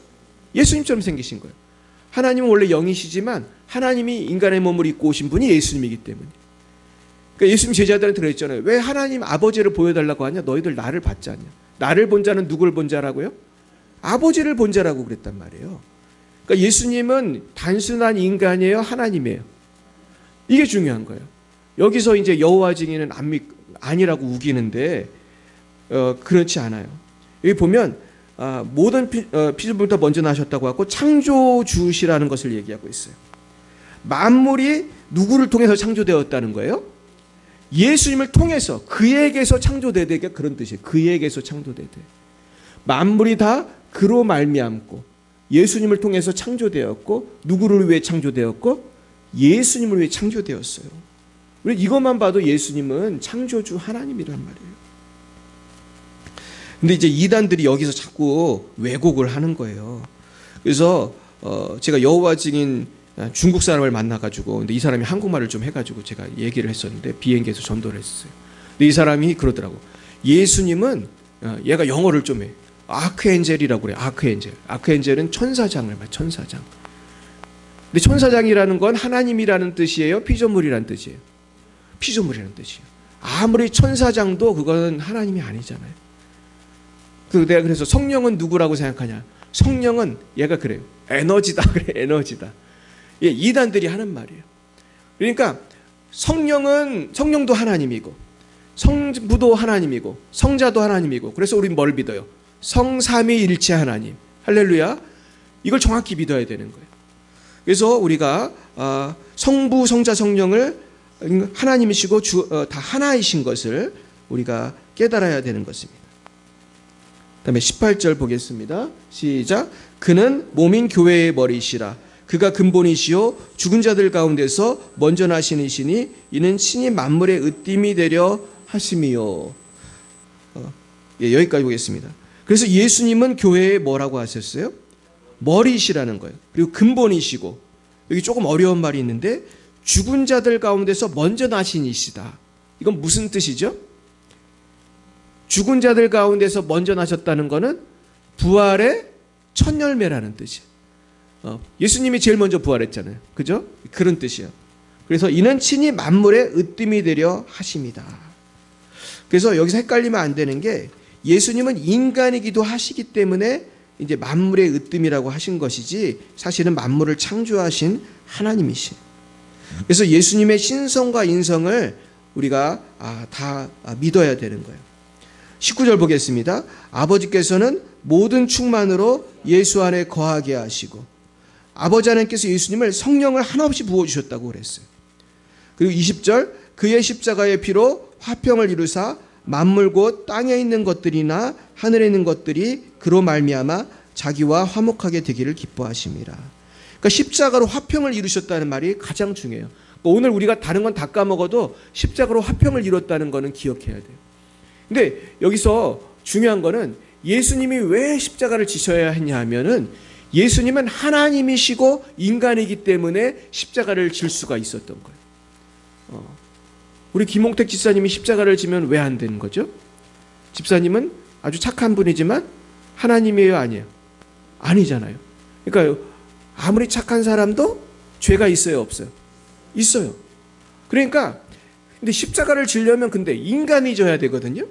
예수님처럼 생기신 거예요. 하나님은 원래 영이시지만 하나님이 인간의 몸을 입고 오신 분이 예수님이기 때문에. 그러니까 예수님 제자들한테 그랬잖아요. 왜 하나님 아버지를 보여달라고 하냐? 너희들 나를 봤지 않냐? 나를 본 자는 누구를 본 자라고요? 아버지를 본 자라고 그랬단 말이에요. 그러니까 예수님은 단순한 인간이에요? 하나님이에요? 이게 중요한 거예요. 여기서 이제 여호와 증인은 아니라고 우기는데 그렇지 않아요. 여기 보면 모든 피조물부터 먼저 나셨다고 하고 창조주시라는 것을 얘기하고 있어요. 만물이 누구를 통해서 창조되었다는 거예요? 예수님을 통해서 그에게서 창조되되 그런 뜻이에요. 그에게서 창조되되 만물이 다 그로 말미암고 예수님을 통해서 창조되었고 누구를 위해 창조되었고 예수님을 위해 창조되었어요. 우리 이것만 봐도 예수님은 창조주 하나님이란 말이에요. 근데 이제 이단들이 여기서 자꾸 왜곡을 하는 거예요. 그래서 제가 여호와 증인 중국 사람을 만나가지고 근데 이 사람이 한국말을 좀 해가지고 제가 얘기를 했었는데 비행기에서 전도를 했어요. 근데 이 사람이 그러더라고. 예수님은 얘가 영어를 좀 해. 아크엔젤이라고 그래. 아크엔젤. 아크엔젤은 천사장을 말. 천사장. 근데 천사장이라는 건 하나님이라는 뜻이에요. 피조물이라는 뜻이에요. 피조물이라는 뜻이에요. 아무리 천사장도 그거는 하나님이 아니잖아요. 내가 그래서 성령은 누구라고 생각하냐? 성령은 얘가 그래요. 에너지다 그래, 에너지다. 예, 이단들이 하는 말이에요. 그러니까 성령도 하나님이고 성부도 하나님이고 성자도 하나님이고, 그래서 우리는 뭘 믿어요? 성삼위일체 하나님. 할렐루야. 이걸 정확히 믿어야 되는 거예요. 그래서 우리가 성부, 성자, 성령을 하나님이시고 다 하나이신 것을 우리가 깨달아야 되는 것입니다. 그 다음에 18절 보겠습니다. 시작. 그는 몸인 교회의 머리시라. 그가 근본이시요 죽은 자들 가운데서 먼저 나신 이시니 이는 친히 만물의 으뜸이 되려 하심이요. 예, 여기까지 보겠습니다. 그래서 예수님은 교회에 뭐라고 하셨어요? 머리시라는 거예요. 그리고 근본이시고, 여기 조금 어려운 말이 있는데 죽은 자들 가운데서 먼저 나신 이시다. 이건 무슨 뜻이죠? 죽은 자들 가운데서 먼저 나셨다는 것은 부활의 첫 열매라는 뜻이에요. 예수님이 제일 먼저 부활했잖아요. 그죠? 그런 뜻이에요. 그래서 이는 친히 만물의 으뜸이 되려 하심이다. 그래서 여기서 헷갈리면 안 되는 게, 예수님은 인간이기도 하시기 때문에 이제 만물의 으뜸이라고 하신 것이지 사실은 만물을 창조하신 하나님이시. 그래서 예수님의 신성과 인성을 우리가 다 믿어야 되는 거예요. 19절 보겠습니다. 아버지께서는 모든 충만으로 예수 안에 거하게 하시고, 아버지 하나님께서 예수님을 성령을 한없이 부어주셨다고 그랬어요. 그리고 20절, 그의 십자가의 피로 화평을 이루사 만물 곧 땅에 있는 것들이나 하늘에 있는 것들이 그로 말미암아 자기와 화목하게 되기를 기뻐하심이라. 그러니까 십자가로 화평을 이루셨다는 말이 가장 중요해요. 오늘 우리가 다른 건 다 까먹어도 십자가로 화평을 이뤘다는 거는 기억해야 돼요. 근데 여기서 중요한 거는 예수님이 왜 십자가를 지셔야 했냐 하면은, 예수님은 하나님이시고 인간이기 때문에 십자가를 질 수가 있었던 거예요. 우리 김홍택 집사님이 십자가를 지면 왜 안 되는 거죠? 집사님은 아주 착한 분이지만 하나님이에요, 아니에요? 아니잖아요. 그러니까 아무리 착한 사람도 죄가 있어요, 없어요? 있어요. 그러니까 근데 십자가를 지려면 근데 인간이 져야 되거든요.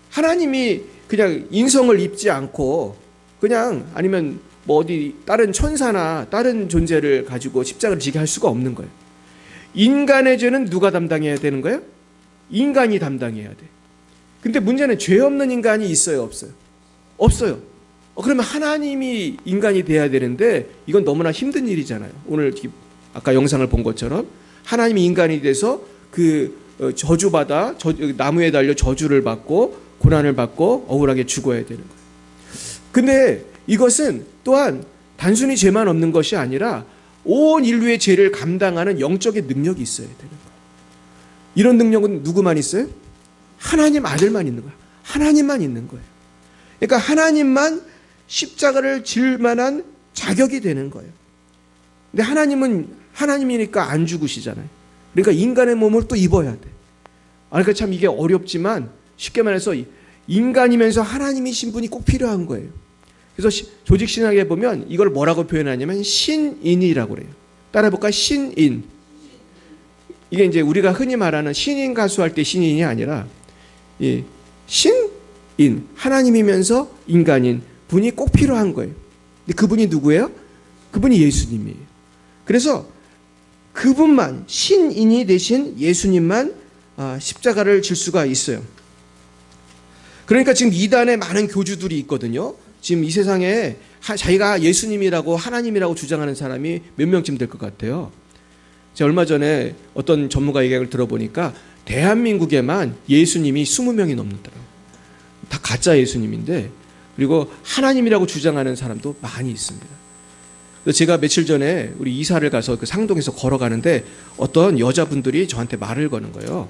하나님이 그냥 인성을 입지 않고 그냥, 아니면 뭐 어디 다른 천사나 다른 존재를 가지고 십자가를 지게 할 수가 없는 거예요. 인간의 죄는 누가 담당해야 되는 거예요? 인간이 담당해야 돼. 근데 문제는 죄 없는 인간이 있어요, 없어요? 없어요. 그러면 하나님이 인간이 돼야 되는데 이건 너무나 힘든 일이잖아요. 오늘 아까 영상을 본 것처럼 하나님이 인간이 돼서 그 저주받아 나무에 달려 저주를 받고 고난을 받고 억울하게 죽어야 되는 거예요. 근데 이것은 또한 단순히 죄만 없는 것이 아니라 온 인류의 죄를 감당하는 영적인 능력이 있어야 되는 거예요. 이런 능력은 누구만 있어요? 하나님 아들만 있는 거예요. 하나님만 있는 거예요. 그러니까 하나님만 십자가를 질 만한 자격이 되는 거예요. 근데 하나님은 하나님이니까 안 죽으시잖아요. 그러니까 인간의 몸을 또 입어야 돼. 그러니까 참 이게 어렵지만, 쉽게 말해서 인간이면서 하나님이신 분이 꼭 필요한 거예요. 그래서 조직신학에 보면 이걸 뭐라고 표현하냐면 신인이라고 그래요. 따라해볼까요? 신인. 이게 이제 우리가 흔히 말하는 신인 가수할 때 신인이 아니라 신인, 하나님이면서 인간인 분이 꼭 필요한 거예요. 근데 그분이 누구예요? 그분이 예수님이에요. 그래서 그분만, 신인이 되신 예수님만 십자가를 질 수가 있어요. 그러니까 지금 이단에 많은 교주들이 있거든요. 지금 이 세상에 자기가 예수님이라고 하나님이라고 주장하는 사람이 몇 명쯤 될 것 같아요. 제가 얼마 전에 어떤 전문가 얘기를 들어보니까 대한민국에만 예수님이 20명이 넘는다고요. 다 가짜 예수님인데, 그리고 하나님이라고 주장하는 사람도 많이 있습니다. 그래서 제가 며칠 전에 우리 이사를 가서 그 상동에서 걸어가는데 어떤 여자분들이 저한테 말을 거는 거예요.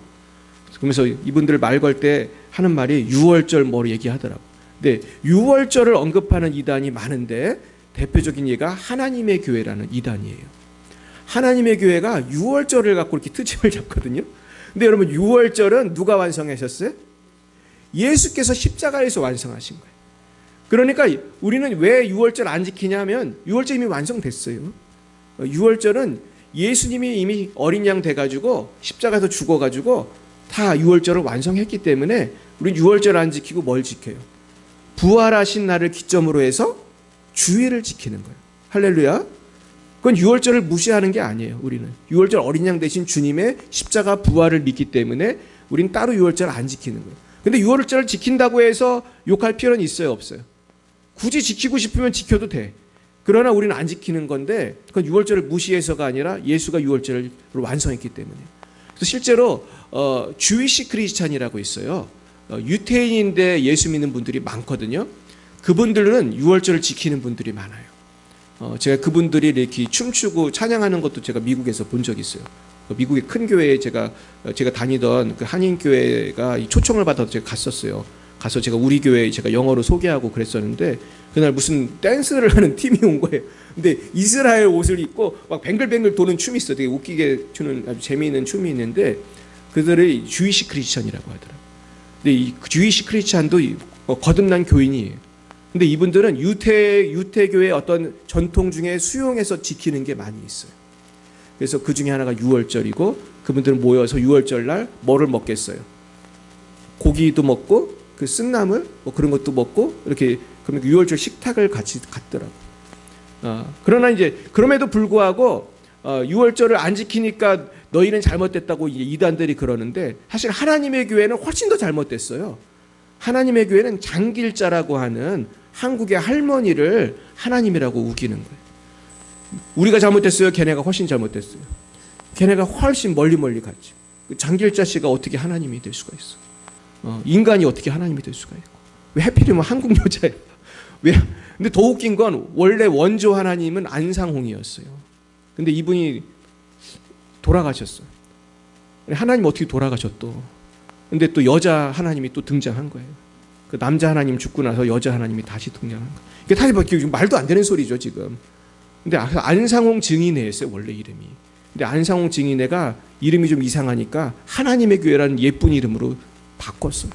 그러면서 이분들 말 걸 때 하는 말이 유월절 뭐 얘기하더라고. 근데 유월절을 언급하는 이단이 많은데 대표적인 예가 하나님의 교회라는 이단이에요. 하나님의 교회가 유월절을 갖고 이렇게 트집을 잡거든요. 근데 여러분, 유월절은 누가 완성하셨어요? 예수께서 십자가에서 완성하신 거예요. 그러니까 우리는 왜 유월절 안 지키냐면 유월절 이미 완성됐어요. 유월절은 예수님이 이미 어린 양 돼가지고 십자가에서 죽어가지고 다 유월절을 완성했기 때문에 우리 유월절 안 지키고 뭘 지켜요? 부활하신 날을 기점으로 해서 주일을 지키는 거예요. 할렐루야. 그건 유월절을 무시하는 게 아니에요. 우리는 유월절 어린 양 대신 주님의 십자가 부활을 믿기 때문에 우린 따로 유월절 안 지키는 거예요. 근데 유월절을 지킨다고 해서 욕할 필요는 있어요, 없어요? 굳이 지키고 싶으면 지켜도 돼. 그러나 우리는 안 지키는 건데 그건 유월절을 무시해서가 아니라 예수가 유월절을 완성했기 때문에. 그래서 실제로 주이시 크리스찬이라고 있어요. 유태인인데 예수 믿는 분들이 많거든요. 그분들은 유월절을 지키는 분들이 많아요. 제가 그분들이 이렇게 춤추고 찬양하는 것도 제가 미국에서 본 적이 있어요. 미국의 큰 교회에 제가 다니던 그 한인 교회가 초청을 받아서 제가 갔었어요. 가서 제가 우리 교회 제가 영어로 소개하고 그랬었는데 그날 무슨 댄스를 하는 팀이 온 거예요. 근데 이스라엘 옷을 입고 막 뱅글뱅글 도는 춤이 있어요. 되게 웃기게 추는 아주 재미있는 춤이 있는데 그들을 주이시 크리스찬이라고 하더라고요. 근데 이 주이시 크리스찬도 거듭난 교인이에요. 근데 이분들은 유태교의 어떤 전통 중에 수용해서 지키는 게 많이 있어요. 그래서 그 중에 하나가 유월절이고 그분들은 모여서 유월절 날 뭐를 먹겠어요? 고기도 먹고 그 쓴나물 뭐 그런 것도 먹고 이렇게 그러면 유월절 식탁을 같이 갔더라고. 그러나 이제 그럼에도 불구하고 유월절을 안 지키니까 너희는 잘못됐다고 이제 이단들이 그러는데 사실 하나님의 교회는 훨씬 더 잘못됐어요. 하나님의 교회는 장길자라고 하는 한국의 할머니를 하나님이라고 우기는 거예요. 우리가 잘못됐어요? 걔네가 훨씬 잘못됐어요. 걔네가 훨씬 멀리 갔지. 장길자 씨가 어떻게 하나님이 될 수가 있어? 인간이 어떻게 하나님이 될 수가 있고? 왜 하필이면 한국 여자예요? 왜? 근데 더 웃긴 건 원래 원조 하나님은 안상홍이었어요. 근데 이분이 돌아가셨어요. 하나님 어떻게 돌아가셨또? 근데 또 여자 하나님이 또 등장한 거예요. 그 남자 하나님 죽고 나서 여자 하나님이 다시 등장한 거예요. 이게 다시 말도 안 되는 소리죠 지금. 근데 안상홍 증인회였어요 원래 이름이. 근데 안상홍 증인회가 이름이 좀 이상하니까 하나님의 교회라는 예쁜 이름으로 바꿨어요.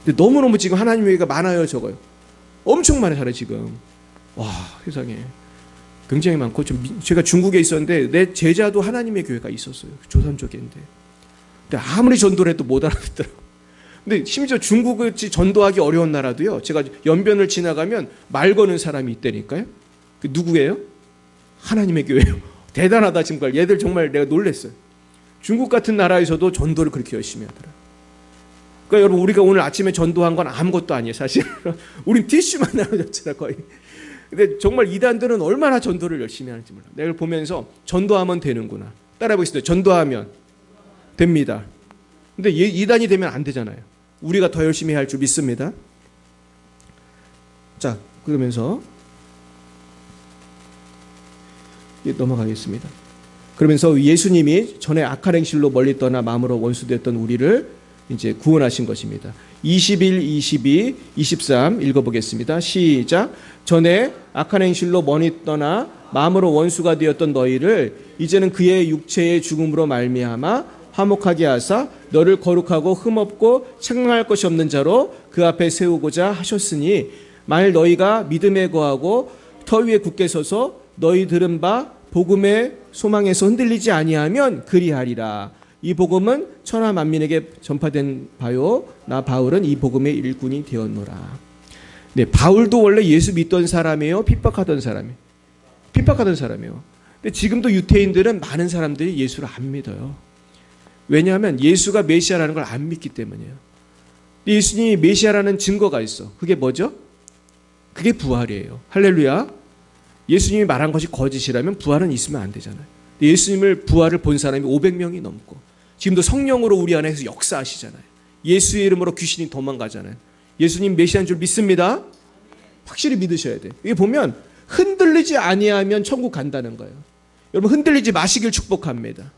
근데 너무너무 지금 하나님의 교회가 많아요 적어요. 엄청 많아요 지금. 와 세상에 굉장히 많고 제가 중국에 있었는데 내 제자도 하나님의 교회가 있었어요. 조선족인데. 근데 아무리 전도를 해도 못 알아듣더라고요. 근데 심지어 중국같이 전도하기 어려운 나라도요. 제가 연변을 지나가면 말 거는 사람이 있다니까요. 그 누구예요? 하나님의 교회예요. 대단하다 정말. 얘들 정말 내가 놀랐어요. 중국 같은 나라에서도 전도를 그렇게 열심히 하더라. 그러니까 여러분 우리가 오늘 아침에 전도한 건 아무것도 아니에요 사실. 우린 티슈만 나눠줬잖아 거의. 근데 정말 이단들은 얼마나 전도를 열심히 하는지 몰라. 내가 보면서 전도하면 되는구나. 따라해 보겠습니다. 전도하면 됩니다. 근데 이단이 되면 안 되잖아요. 우리가 더 열심히 할 줄 믿습니다. 자, 그러면서 넘어가겠습니다. 그러면서 예수님이 전에 악한 행실로 멀리 떠나 마음으로 원수되었던 우리를 이제 구원하신 것입니다. 21, 22, 23 읽어보겠습니다. 시작. 전에 악한 행실로 멀리 떠나 마음으로 원수가 되었던 너희를 이제는 그의 육체의 죽음으로 말미암아 화목하게 하사 너를 거룩하고 흠없고 책망할 것이 없는 자로 그 앞에 세우고자 하셨으니 만일 너희가 믿음에 거하고 터 위에 굳게 서서 너희 들은 바 복음의 소망에서 흔들리지 아니하면 그리하리라. 이 복음은 천하 만민에게 전파된 바요 나 바울은 이 복음의 일꾼이 되었노라. 네, 바울도 원래 예수 믿던 사람이에요? 핍박하던 사람이에요? 핍박하던 사람이에요. 근데 지금도 유태인들은 많은 사람들이 예수를 안 믿어요. 왜냐하면 예수가 메시아라는 걸 안 믿기 때문이에요. 예수님이 메시아라는 증거가 있어. 그게 뭐죠? 그게 부활이에요. 할렐루야. 예수님이 말한 것이 거짓이라면 부활은 있으면 안 되잖아요. 예수님을 부활을 본 사람이 500명이 넘고 지금도 성령으로 우리 안에서 역사하시잖아요. 예수의 이름으로 귀신이 도망가잖아요. 예수님 메시아인 줄 믿습니다. 확실히 믿으셔야 돼요. 이게 보면 흔들리지 아니하면 천국 간다는 거예요. 여러분 흔들리지 마시길 축복합니다.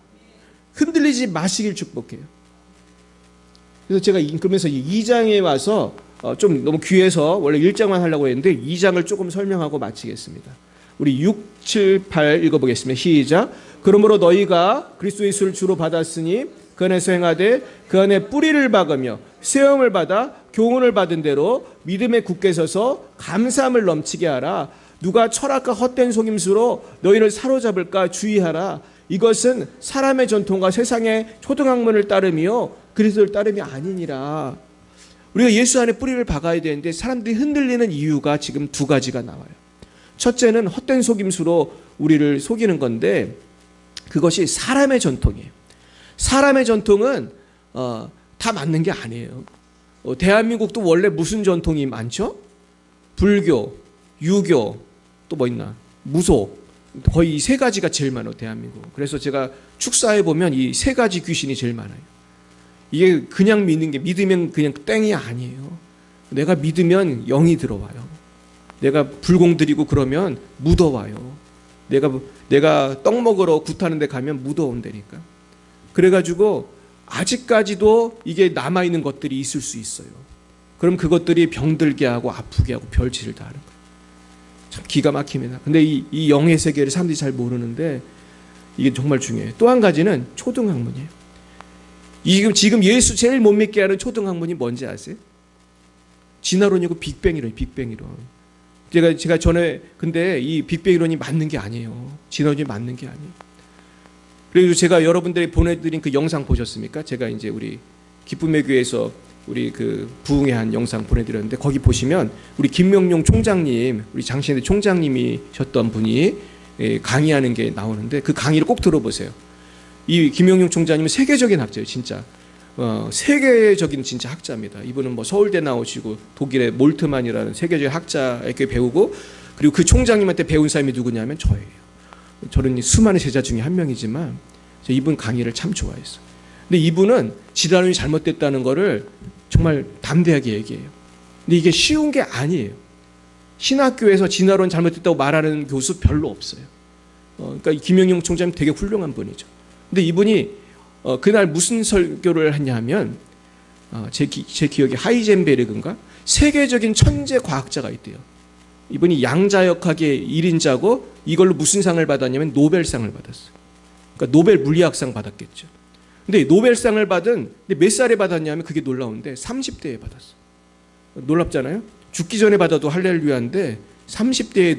흔들리지 마시길 축복해요. 그래서 제가 그러면서 2장에 와서 좀 너무 귀해서 원래 1장만 하려고 했는데 2장을 조금 설명하고 마치겠습니다. 우리 6, 7, 8 읽어보겠습니다. 시작. 그러므로 너희가 그리스도 예수를 주로 받았으니 그 안에서 행하되 그 안에 뿌리를 박으며 세움을 받아 교훈을 받은 대로 믿음에 굳게 서서 감사함을 넘치게 하라. 누가 철학과 헛된 속임수로 너희를 사로잡을까 주의하라. 이것은 사람의 전통과 세상의 초등학문을 따르며 그리스도를 따름이 아니니라. 우리가 예수 안에 뿌리를 박아야 되는데 사람들이 흔들리는 이유가 지금 두 가지가 나와요. 첫째는 헛된 속임수로 우리를 속이는 건데 그것이 사람의 전통이에요. 사람의 전통은 다 맞는 게 아니에요. 대한민국도 원래 무슨 전통이 많죠? 불교, 유교, 또 뭐 있나? 무속. 거의 이 세 가지가 제일 많아요, 대한민국. 그래서 제가 축사해 보면 이 세 가지 귀신이 제일 많아요. 이게 그냥 믿는 게, 믿으면 그냥 땡이 아니에요. 내가 믿으면 영이 들어와요. 내가 불공 드리고 그러면 묻어와요. 내가 떡 먹으러 굿하는 데 가면 묻어온다니까. 그래가지고 아직까지도 이게 남아있는 것들이 있을 수 있어요. 그럼 그것들이 병들게 하고 아프게 하고 별짓을 다 하는 거예요. 참 기가 막힙니다. 근데 이 영의 세계를 사람들이 잘 모르는데 이게 정말 중요해요. 또 한 가지는 초등학문이에요. 지금 예수 제일 못 믿게 하는 초등학문이 뭔지 아세요? 진화론이고 빅뱅이론이에요. 빅뱅이론. 제가 전에 근데 이 빅뱅 이론이 맞는 게 아니에요. 진화론이 맞는 게 아니에요. 그리고 제가 여러분들이 보내드린 그 영상 보셨습니까? 제가 이제 우리 기쁨의 교회에서 우리 그 부흥회 한 영상 보내드렸는데 거기 보시면 우리 김명용 총장님, 우리 장신대 총장님이셨던 분이 강의하는 게 나오는데 그 강의를 꼭 들어보세요. 이 김명용 총장님은 세계적인 학자예요, 진짜. 세계적인 진짜 학자입니다. 이분은 뭐 서울대 나오시고 독일의 몰트만이라는 세계적인 학자에게 배우고 그리고 그 총장님한테 배운 사람이 누구냐면 저예요. 저는 수많은 제자 중에 한 명이지만 이분 강의를 참 좋아했어요. 근데 이분은 진화론이 잘못됐다는 거를 정말 담대하게 얘기해요. 근데 이게 쉬운 게 아니에요. 신학교에서 진화론 잘못됐다고 말하는 교수 별로 없어요. 그러니까 김영용 총장님 되게 훌륭한 분이죠. 근데 이분이 그날 무슨 설교를 했냐면 제 기억에 하이젠베르그인가 세계적인 천재 과학자가 있대요. 이분이 양자역학의 1인자고 이걸로 무슨 상을 받았냐면 노벨상을 받았어요. 그러니까 노벨 물리학상 받았겠죠. 근데 노벨상을 받은 근데 몇 살에 받았냐면 그게 놀라운데 30대에 받았어. 놀랍잖아요. 죽기 전에 받아도 할렐루야인데 30대에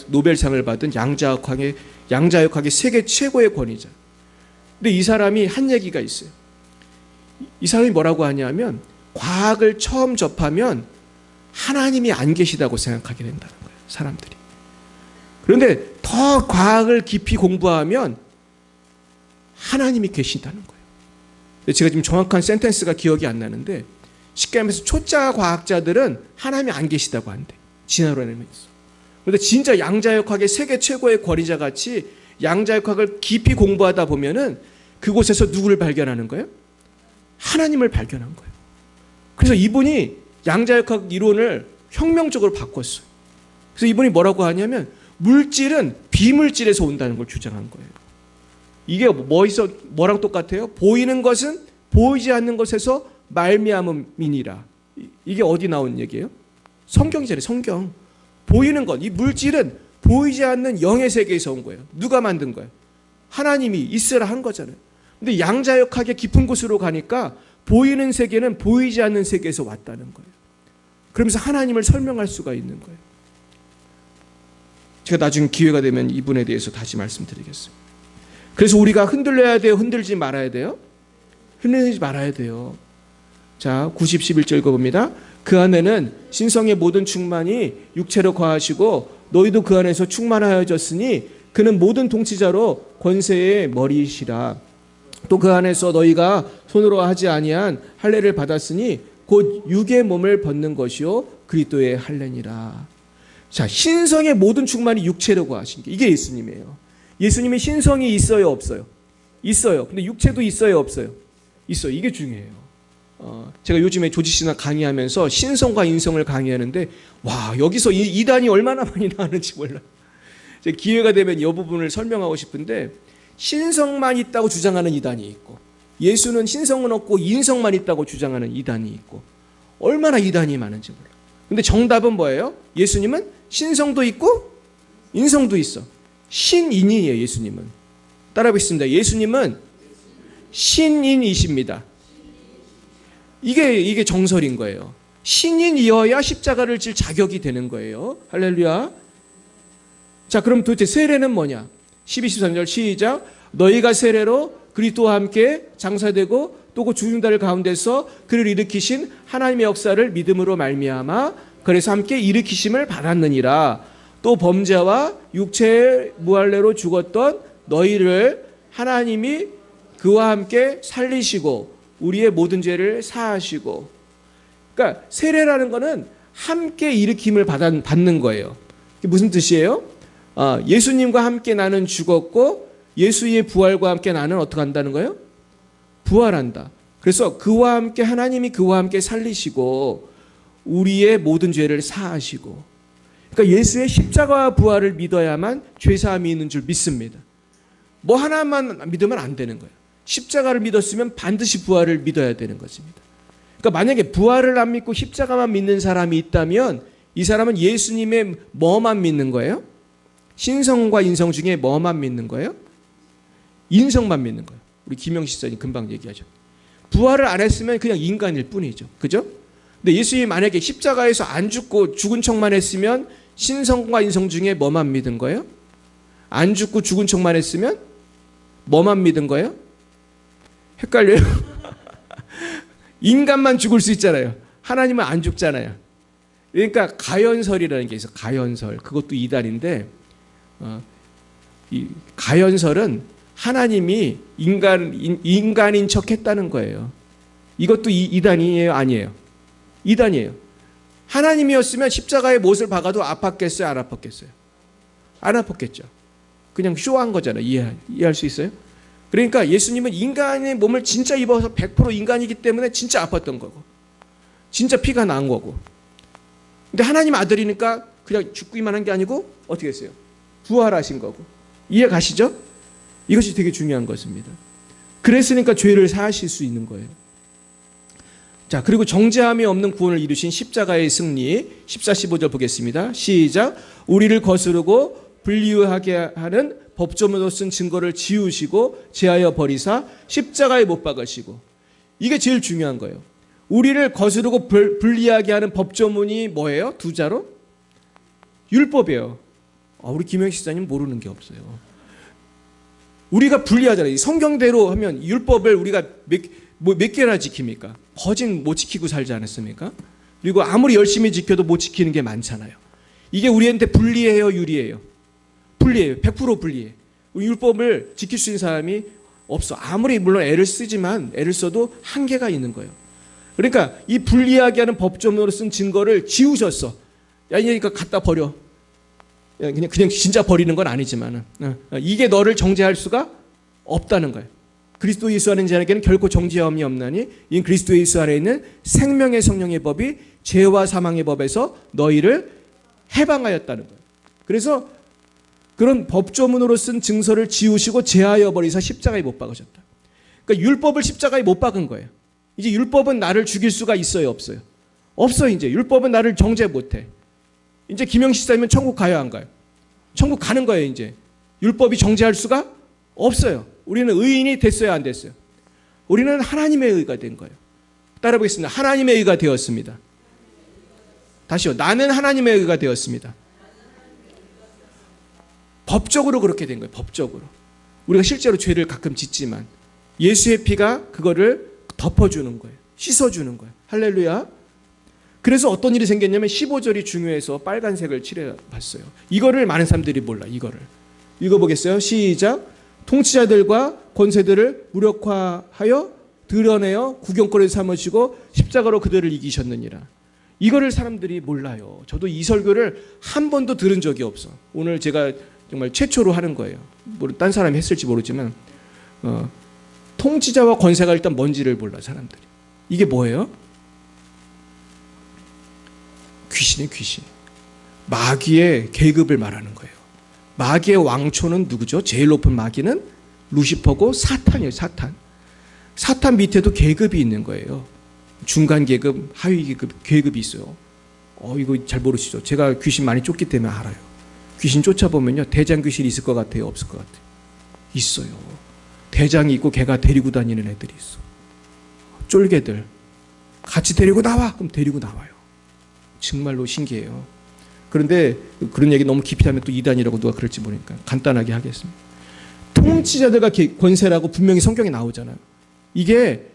노벨상을 받은 양자역학의 세계 최고의 권위자. 근데 이 사람이 한 얘기가 있어요. 이 사람이 뭐라고 하냐면 과학을 처음 접하면 하나님이 안 계시다고 생각하게 된다는 거예요. 사람들이. 그런데 더 과학을 깊이 공부하면 하나님이 계신다는 거예요. 제가 지금 정확한 센텐스가 기억이 안 나는데 쉽게 하면서 초짜 과학자들은 하나님이 안 계시다고 한대. 진화론에 있어. 그런데 진짜 양자역학의 세계 최고의 권위자 같이 양자역학을 깊이 공부하다 보면은 그곳에서 누구를 발견하는 거예요? 하나님을 발견한 거예요. 그래서 이분이 양자역학 이론을 혁명적으로 바꿨어요. 그래서 이분이 뭐라고 하냐면 물질은 비물질에서 온다는 걸 주장한 거예요. 이게 뭐랑 똑같아요? 보이는 것은 보이지 않는 것에서 말미암음이니라. 이게 어디 나온 얘기예요? 성경이잖아요. 성경. 보이는 것, 이 물질은 보이지 않는 영의 세계에서 온 거예요. 누가 만든 거예요? 하나님이 있으라 한 거잖아요. 근데 양자역학의 깊은 곳으로 가니까 보이는 세계는 보이지 않는 세계에서 왔다는 거예요. 그러면서 하나님을 설명할 수가 있는 거예요. 제가 나중에 기회가 되면 이분에 대해서 다시 말씀드리겠습니다. 그래서 우리가 흔들려야 돼요? 흔들지 말아야 돼요? 흔들리지 말아야 돼요. 자, 90, 11절 읽어봅니다. 그 안에는 신성의 모든 충만이 육체로 거하시고 너희도 그 안에서 충만하여졌으니 그는 모든 통치자로 권세의 머리이시라. 또 그 안에서 너희가 손으로 하지 아니한 할례를 받았으니 곧 육의 몸을 벗는 것이요 그리스도의 할례니라. 자, 신성의 모든 충만이 육체로 거하신 게 이게 예수님이에요. 예수님의 신성이 있어요, 없어요? 있어요. 근데 육체도 있어요, 없어요? 있어요. 이게 중요해요. 제가 요즘에 조지신학 강의하면서 신성과 인성을 강의하는데 와, 여기서 이단이 얼마나 많이 나오는지 몰라. 제가 기회가 되면 이 부분을 설명하고 싶은데 신성만 있다고 주장하는 이단이 있고 예수는 신성은 없고 인성만 있다고 주장하는 이단이 있고 얼마나 이단이 많은지 몰라. 근데 정답은 뭐예요? 예수님은 신성도 있고 인성도 있어. 신인이에요. 예수님은. 따라하겠습니다. 예수님은 신인이십니다. 이게 정설인 거예요. 신인이어야 십자가를 질 자격이 되는 거예요. 할렐루야. 자, 그럼 도대체 세례는 뭐냐? 12, 13절 시작. 너희가 세례로 그리스도와 함께 장사되고 또 그 죽은 자들 가운데서 그를 일으키신 하나님의 역사를 믿음으로 말미암아 그래서 함께 일으키심을 받았느니라. 또 범죄와 육체의 무할례로 죽었던 너희를 하나님이 그와 함께 살리시고 우리의 모든 죄를 사하시고. 그러니까 세례라는 거는 함께 일으킴을 받는 거예요. 이게 무슨 뜻이에요? 예수님과 함께 나는 죽었고 예수의 부활과 함께 나는 어떻게 한다는 거예요? 부활한다. 그래서 그와 함께 하나님이 그와 함께 살리시고 우리의 모든 죄를 사하시고. 그러니까 예수의 십자가와 부활을 믿어야만 죄사함이 있는 줄 믿습니다. 뭐 하나만 믿으면 안 되는 거예요. 십자가를 믿었으면 반드시 부활을 믿어야 되는 것입니다. 그러니까 만약에 부활을 안 믿고 십자가만 믿는 사람이 있다면 이 사람은 예수님의 뭐만 믿는 거예요? 신성과 인성 중에 뭐만 믿는 거예요? 인성만 믿는 거예요. 우리 김영식 사님 금방 얘기하죠. 부활을 안 했으면 그냥 인간일 뿐이죠. 그죠? 근데 예수님이 만약에 십자가에서 안 죽고 죽은 척만 했으면 신성과 인성 중에 뭐만 믿은 거예요? 안 죽고 죽은 척만 했으면 뭐만 믿은 거예요? 헷갈려요? 인간만 죽을 수 있잖아요. 하나님은 안 죽잖아요. 그러니까 가연설이라는 게 있어. 가연설. 그것도 이단인데 이 가연설은 하나님이 인간인 척 했다는 거예요. 이것도 이단이에요? 아니에요? 이단이에요. 하나님이었으면 십자가에 못을 박아도 아팠겠어요? 안 아팠겠어요? 안 아팠겠죠. 그냥 쇼한 거잖아요. 이해할 수 있어요? 그러니까 예수님은 인간의 몸을 진짜 입어서 100% 인간이기 때문에 진짜 아팠던 거고 진짜 피가 난 거고. 근데 하나님 아들이니까 그냥 죽기만 한 게 아니고 어떻게 했어요? 부활하신 거고. 이해 가시죠? 이것이 되게 중요한 것입니다. 그랬으니까 죄를 사하실 수 있는 거예요. 자, 그리고 정죄함이 없는 구원을 이루신 십자가의 승리 14, 15절 보겠습니다. 시작. 우리를 거스르고 불리하게 하는 법조문으로 쓴 증거를 지우시고 제하여 버리사 십자가에 못 박으시고. 이게 제일 중요한 거예요. 우리를 거스르고 불리하게 하는 법조문이 뭐예요? 두 자로? 율법이에요. 우리 김영식 시장님 모르는 게 없어요. 우리가 불리하잖아요. 성경대로 하면 율법을 우리가 몇 개나 지킵니까? 거짓 못 지키고 살지 않았습니까? 그리고 아무리 열심히 지켜도 못 지키는 게 많잖아요. 이게 우리한테 불리해요, 유리해요? 불리해요. 100% 불리해. 율법을 지킬 수 있는 사람이 없어. 아무리 물론 애를 쓰지만 애를 써도 한계가 있는 거예요. 그러니까 이 불리하게 하는 법조문으로 쓴 증거를 지우셨어. 야, 이거 갖다 버려. 그냥 진짜 버리는 건 아니지만 이게 너를 정죄할 수가 없다는 거예요. 그리스도 예수 안에 있는 자에게는 결코 정죄함이 없나니 이 그리스도 예수 안에 있는 생명의 성령의 법이 죄와 사망의 법에서 너희를 해방하였다는 거예요. 그래서 그런 법조문으로 쓴 증서를 지우시고 제하여 버리사 십자가에 못 박으셨다. 그러니까 율법을 십자가에 못 박은 거예요. 이제 율법은 나를 죽일 수가 있어요, 없어요? 없어. 이제 율법은 나를 정죄 못해. 이제 김영식 사님은 천국 가요, 안 가요? 천국 가는 거예요. 이제 율법이 정죄할 수가 없어요. 우리는 의인이 됐어요, 안 됐어요? 우리는 하나님의 의가 된 거예요. 따라 보겠습니다. 하나님의 의가 되었습니다. 다시요. 나는 하나님의 의가 되었습니다. 법적으로 그렇게 된 거예요. 법적으로. 우리가 실제로 죄를 가끔 짓지만 예수의 피가 그거를 덮어주는 거예요. 씻어주는 거예요. 할렐루야. 그래서 어떤 일이 생겼냐면 15절이 중요해서 빨간색을 칠해봤어요. 이거를 많은 사람들이 몰라. 이거를 읽어보겠어요. 시작. 통치자들과 권세들을 무력화하여 드러내어 구경거리 삼으시고 십자가로 그들을 이기셨느니라. 이거를 사람들이 몰라요. 저도 이 설교를 한 번도 들은 적이 없어. 오늘 제가 정말 최초로 하는 거예요. 딴 사람이 했을지 모르지만 통치자와 권세가 일단 뭔지를 몰라 사람들이. 이게 뭐예요? 귀신이 귀신. 마귀의 계급을 말하는 거예요. 마귀의 왕초는 누구죠? 제일 높은 마귀는 루시퍼고 사탄이에요. 사탄. 사탄 밑에도 계급이 있는 거예요. 중간 계급, 하위 계급이 있어요. 이거 잘 모르시죠? 제가 귀신 많이 쫓기 때문에 알아요. 귀신 쫓아보면요, 대장 귀신이 있을 것 같아요, 없을 것 같아요? 있어요. 대장이 있고 걔가 데리고 다니는 애들이 있어. 쫄개들 같이 데리고 나와. 그럼 데리고 나와요. 정말로 신기해요. 그런데 그런 얘기 너무 깊이 하면 또 이단이라고 누가 그럴지 모르니까 간단하게 하겠습니다. 통치자들과 권세라고 분명히 성경에 나오잖아요. 이게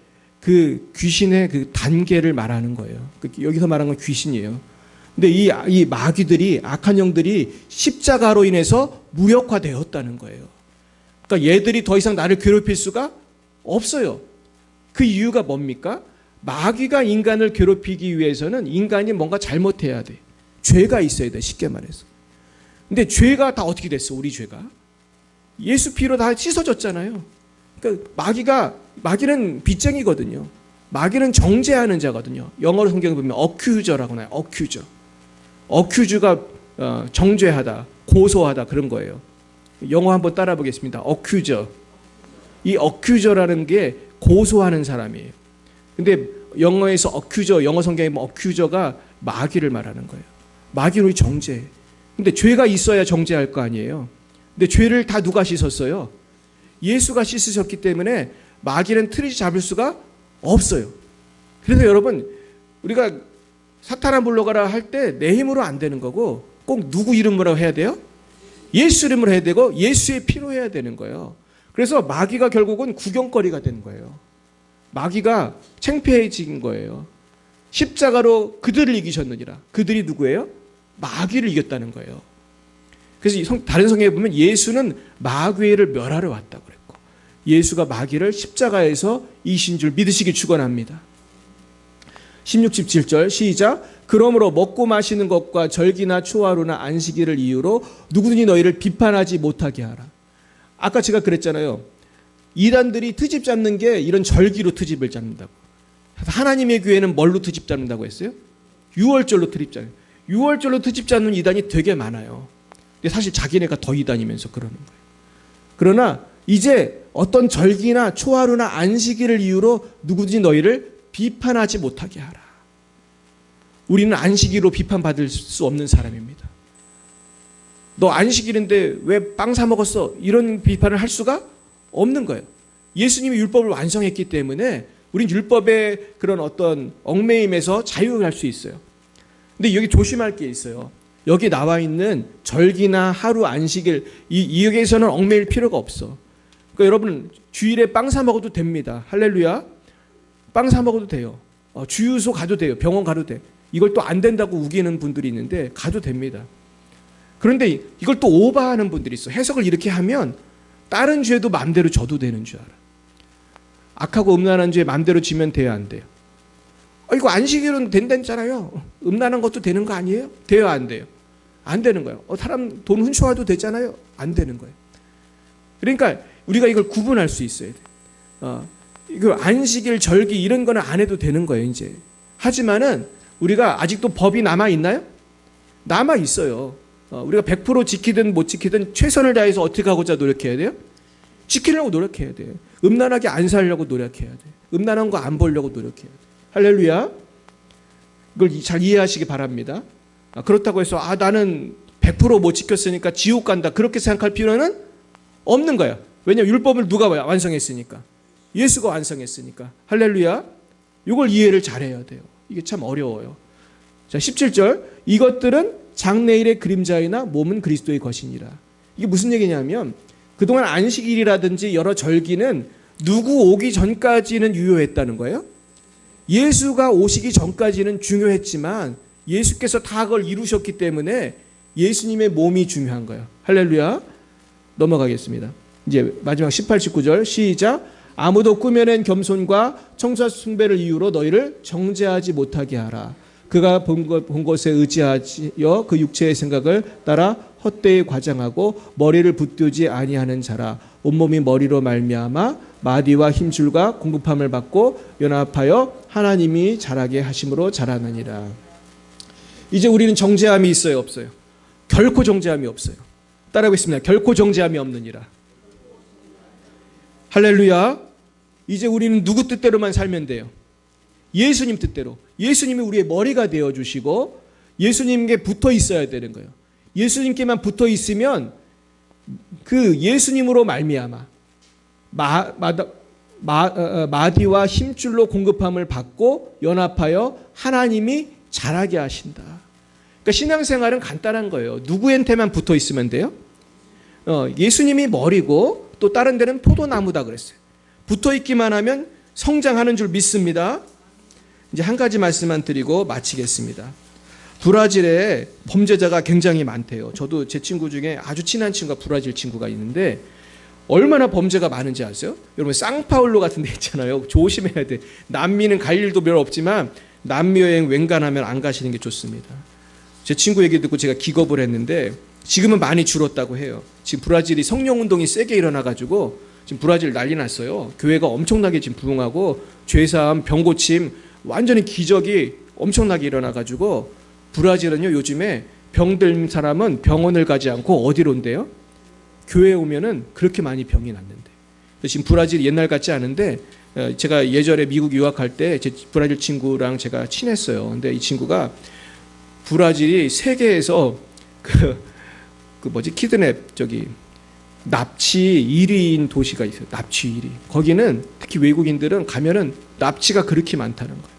그 귀신의 그 단계를 말하는 거예요. 여기서 말하는 건 귀신이에요. 근데 이 마귀들이, 악한 영들이 십자가로 인해서 무력화되었다는 거예요. 그러니까 얘들이 더 이상 나를 괴롭힐 수가 없어요. 그 이유가 뭡니까? 마귀가 인간을 괴롭히기 위해서는 인간이 뭔가 잘못해야 돼. 죄가 있어야 돼, 쉽게 말해서. 근데 죄가 다 어떻게 됐어, 우리 죄가? 예수 피로 다 씻어졌잖아요. 그러니까 마귀는 빚쟁이거든요. 마귀는 정죄하는 자거든요. 영어로 성경에 보면 어큐저라고 나와요. 어큐즈가 정죄하다, 고소하다 그런 거예요. 영어 한번 따라 보겠습니다. 어큐저. 이 어큐저라는 게 고소하는 사람이에요. 근데 영어에서 어큐저, 영어 성경에 보면 어큐저가 마귀를 말하는 거예요. 마귀는 정죄. 근데 죄가 있어야 정죄할 거 아니에요. 근데 죄를 다 누가 씻었어요? 예수가 씻으셨기 때문에 마귀는 틀이 잡을 수가 없어요. 그래서 여러분, 우리가 사탄아 물러가라 할 때 내 힘으로 안 되는 거고 꼭 누구 이름으로 해야 돼요? 예수 이름으로 해야 되고 예수의 피로 해야 되는 거예요. 그래서 마귀가 결국은 구경거리가 된 거예요. 마귀가 창피해진 거예요. 십자가로 그들을 이기셨느니라. 그들이 누구예요? 마귀를 이겼다는 거예요. 그래서 다른 성경에 보면 예수는 마귀를 멸하러 왔다고 그랬고, 예수가 마귀를 십자가에서 이신 줄 믿으시기 축원합니다. 16, 17절 시작. 그러므로 먹고 마시는 것과 절기나 초하루나 안식일을 이유로 누구든지 너희를 비판하지 못하게 하라. 아까 제가 그랬잖아요. 이단들이 트집 잡는 게 이런 절기로 트집을 잡는다고. 하나님의 교회는 뭘로 트집 잡는다고 했어요? 유월절로 트집 잡는. 유월절로 트집 잡는 이단이 되게 많아요. 근데 사실 자기네가 더 이단이면서 그러는 거예요. 그러나 이제 어떤 절기나 초하루나 안식일을 이유로 누구든지 너희를 비판하지 못하게 하라. 우리는 안식일로 비판받을 수 없는 사람입니다. 너 안식일인데 왜 빵 사 먹었어? 이런 비판을 할 수가 없는 거예요. 예수님이 율법을 완성했기 때문에 우린 율법의 그런 어떤 얽매임에서 자유할 수 있어요. 근데 여기 조심할 게 있어요. 여기 나와 있는 절기나 하루 안식일 여기에서는 얽매일 필요가 없어. 그러니까 여러분 주일에 빵 사 먹어도 됩니다. 할렐루야. 빵 사 먹어도 돼요. 주유소 가도 돼요. 병원 가도 돼. 이걸 또 안 된다고 우기는 분들이 있는데 가도 됩니다. 그런데 이걸 또 오버하는 분들이 있어. 해석을 이렇게 하면 다른 죄도 마음대로 져도 되는 줄 알아. 악하고 음란한 죄 마음대로 지면 돼요, 안 돼요? 이거 안식일은 된다잖아요. 음란한 것도 되는 거 아니에요? 돼요, 안 돼요? 안 되는 거예요. 사람 돈 훔쳐와도 되잖아요. 안 되는 거예요. 그러니까 우리가 이걸 구분할 수 있어야 돼요. 이거 안식일, 절기 이런 거는 안 해도 되는 거예요, 이제. 하지만은 우리가 아직도 법이 남아 있나요? 남아 있어요. 우리가 100% 지키든 못 지키든 최선을 다해서 어떻게 하고자 노력해야 돼요? 지키려고 노력해야 돼요. 음란하게 안 살려고 노력해야 돼요. 음란한 거 안 보려고 노력해야 돼요. 할렐루야. 이걸 잘 이해하시기 바랍니다. 그렇다고 해서 나는 100% 못 지켰으니까 지옥 간다 그렇게 생각할 필요는 없는 거예요. 왜냐하면 율법을 누가 완성했으니까. 예수가 완성했으니까. 할렐루야. 이걸 이해를 잘해야 돼요. 이게 참 어려워요. 자, 17절. 이것들은 장래일의 그림자이나 몸은 그리스도의 것이니라. 이게 무슨 얘기냐면 그동안 안식일이라든지 여러 절기는 누구 오기 전까지는 유효했다는 거예요. 예수가 오시기 전까지는 중요했지만 예수께서 다 그걸 이루셨기 때문에 예수님의 몸이 중요한 거예요. 할렐루야. 넘어가겠습니다. 이제 마지막 18, 19절 시작. 아무도 꾸며낸 겸손과 청사 숭배를 이유로 너희를 정죄하지 못하게 하라. 그가 본 것에 의지하여 그 육체의 생각을 따라 헛되이 과장하고 머리를 붙들지 아니하는 자라. 온몸이 머리로 말미암아 마디와 힘줄과 공급함을 받고 연합하여 하나님이 자라게 하심으로 자라느니라. 이제 우리는 정죄함이 있어요, 없어요? 결코 정죄함이 없어요. 따라하겠습니다. 결코 정죄함이 없느니라. 할렐루야. 이제 우리는 누구 뜻대로만 살면 돼요? 예수님 뜻대로. 예수님이 우리의 머리가 되어주시고 예수님께 붙어 있어야 되는 거예요. 예수님께만 붙어 있으면 그 예수님으로 말미암아 마디와 힘줄로 공급함을 받고 연합하여 하나님이 자라게 하신다. 그러니까 신앙생활은 간단한 거예요. 누구한테만 붙어 있으면 돼요? 예수님이 머리고 또 다른 데는 포도나무다 그랬어요. 붙어 있기만 하면 성장하는 줄 믿습니다. 이제 한 가지 말씀만 드리고 마치겠습니다. 브라질에 범죄자가 굉장히 많대요. 저도 제 친구 중에 아주 친한 친구가 브라질 친구가 있는데 얼마나 범죄가 많은지 아세요? 여러분 상파울루 같은 데 있잖아요. 조심해야 돼. 남미는 갈 일도 별로 없지만 남미 여행 웬간하면 안 가시는 게 좋습니다. 제 친구 얘기 듣고 제가 기겁을 했는데 지금은 많이 줄었다고 해요. 지금 브라질이 성령운동이 세게 일어나가지고 지금 브라질 난리 났어요. 교회가 엄청나게 지금 부흥하고 죄사함, 병고침 완전히 기적이 엄청나게 일어나가지고 브라질은요 요즘에 병든 사람은 병원을 가지 않고 어디로 온대요? 교회에 오면은 그렇게 많이 병이 났는데 지금 브라질이 옛날 같지 않은데 제가 예전에 미국 유학할 때 제 브라질 친구랑 제가 친했어요. 근데 이 친구가 브라질이 세계에서 그 키드냅 납치 1위인 도시가 있어요. 납치 1위. 거기는 특히 외국인들은 가면은 납치가 그렇게 많다는 거예요.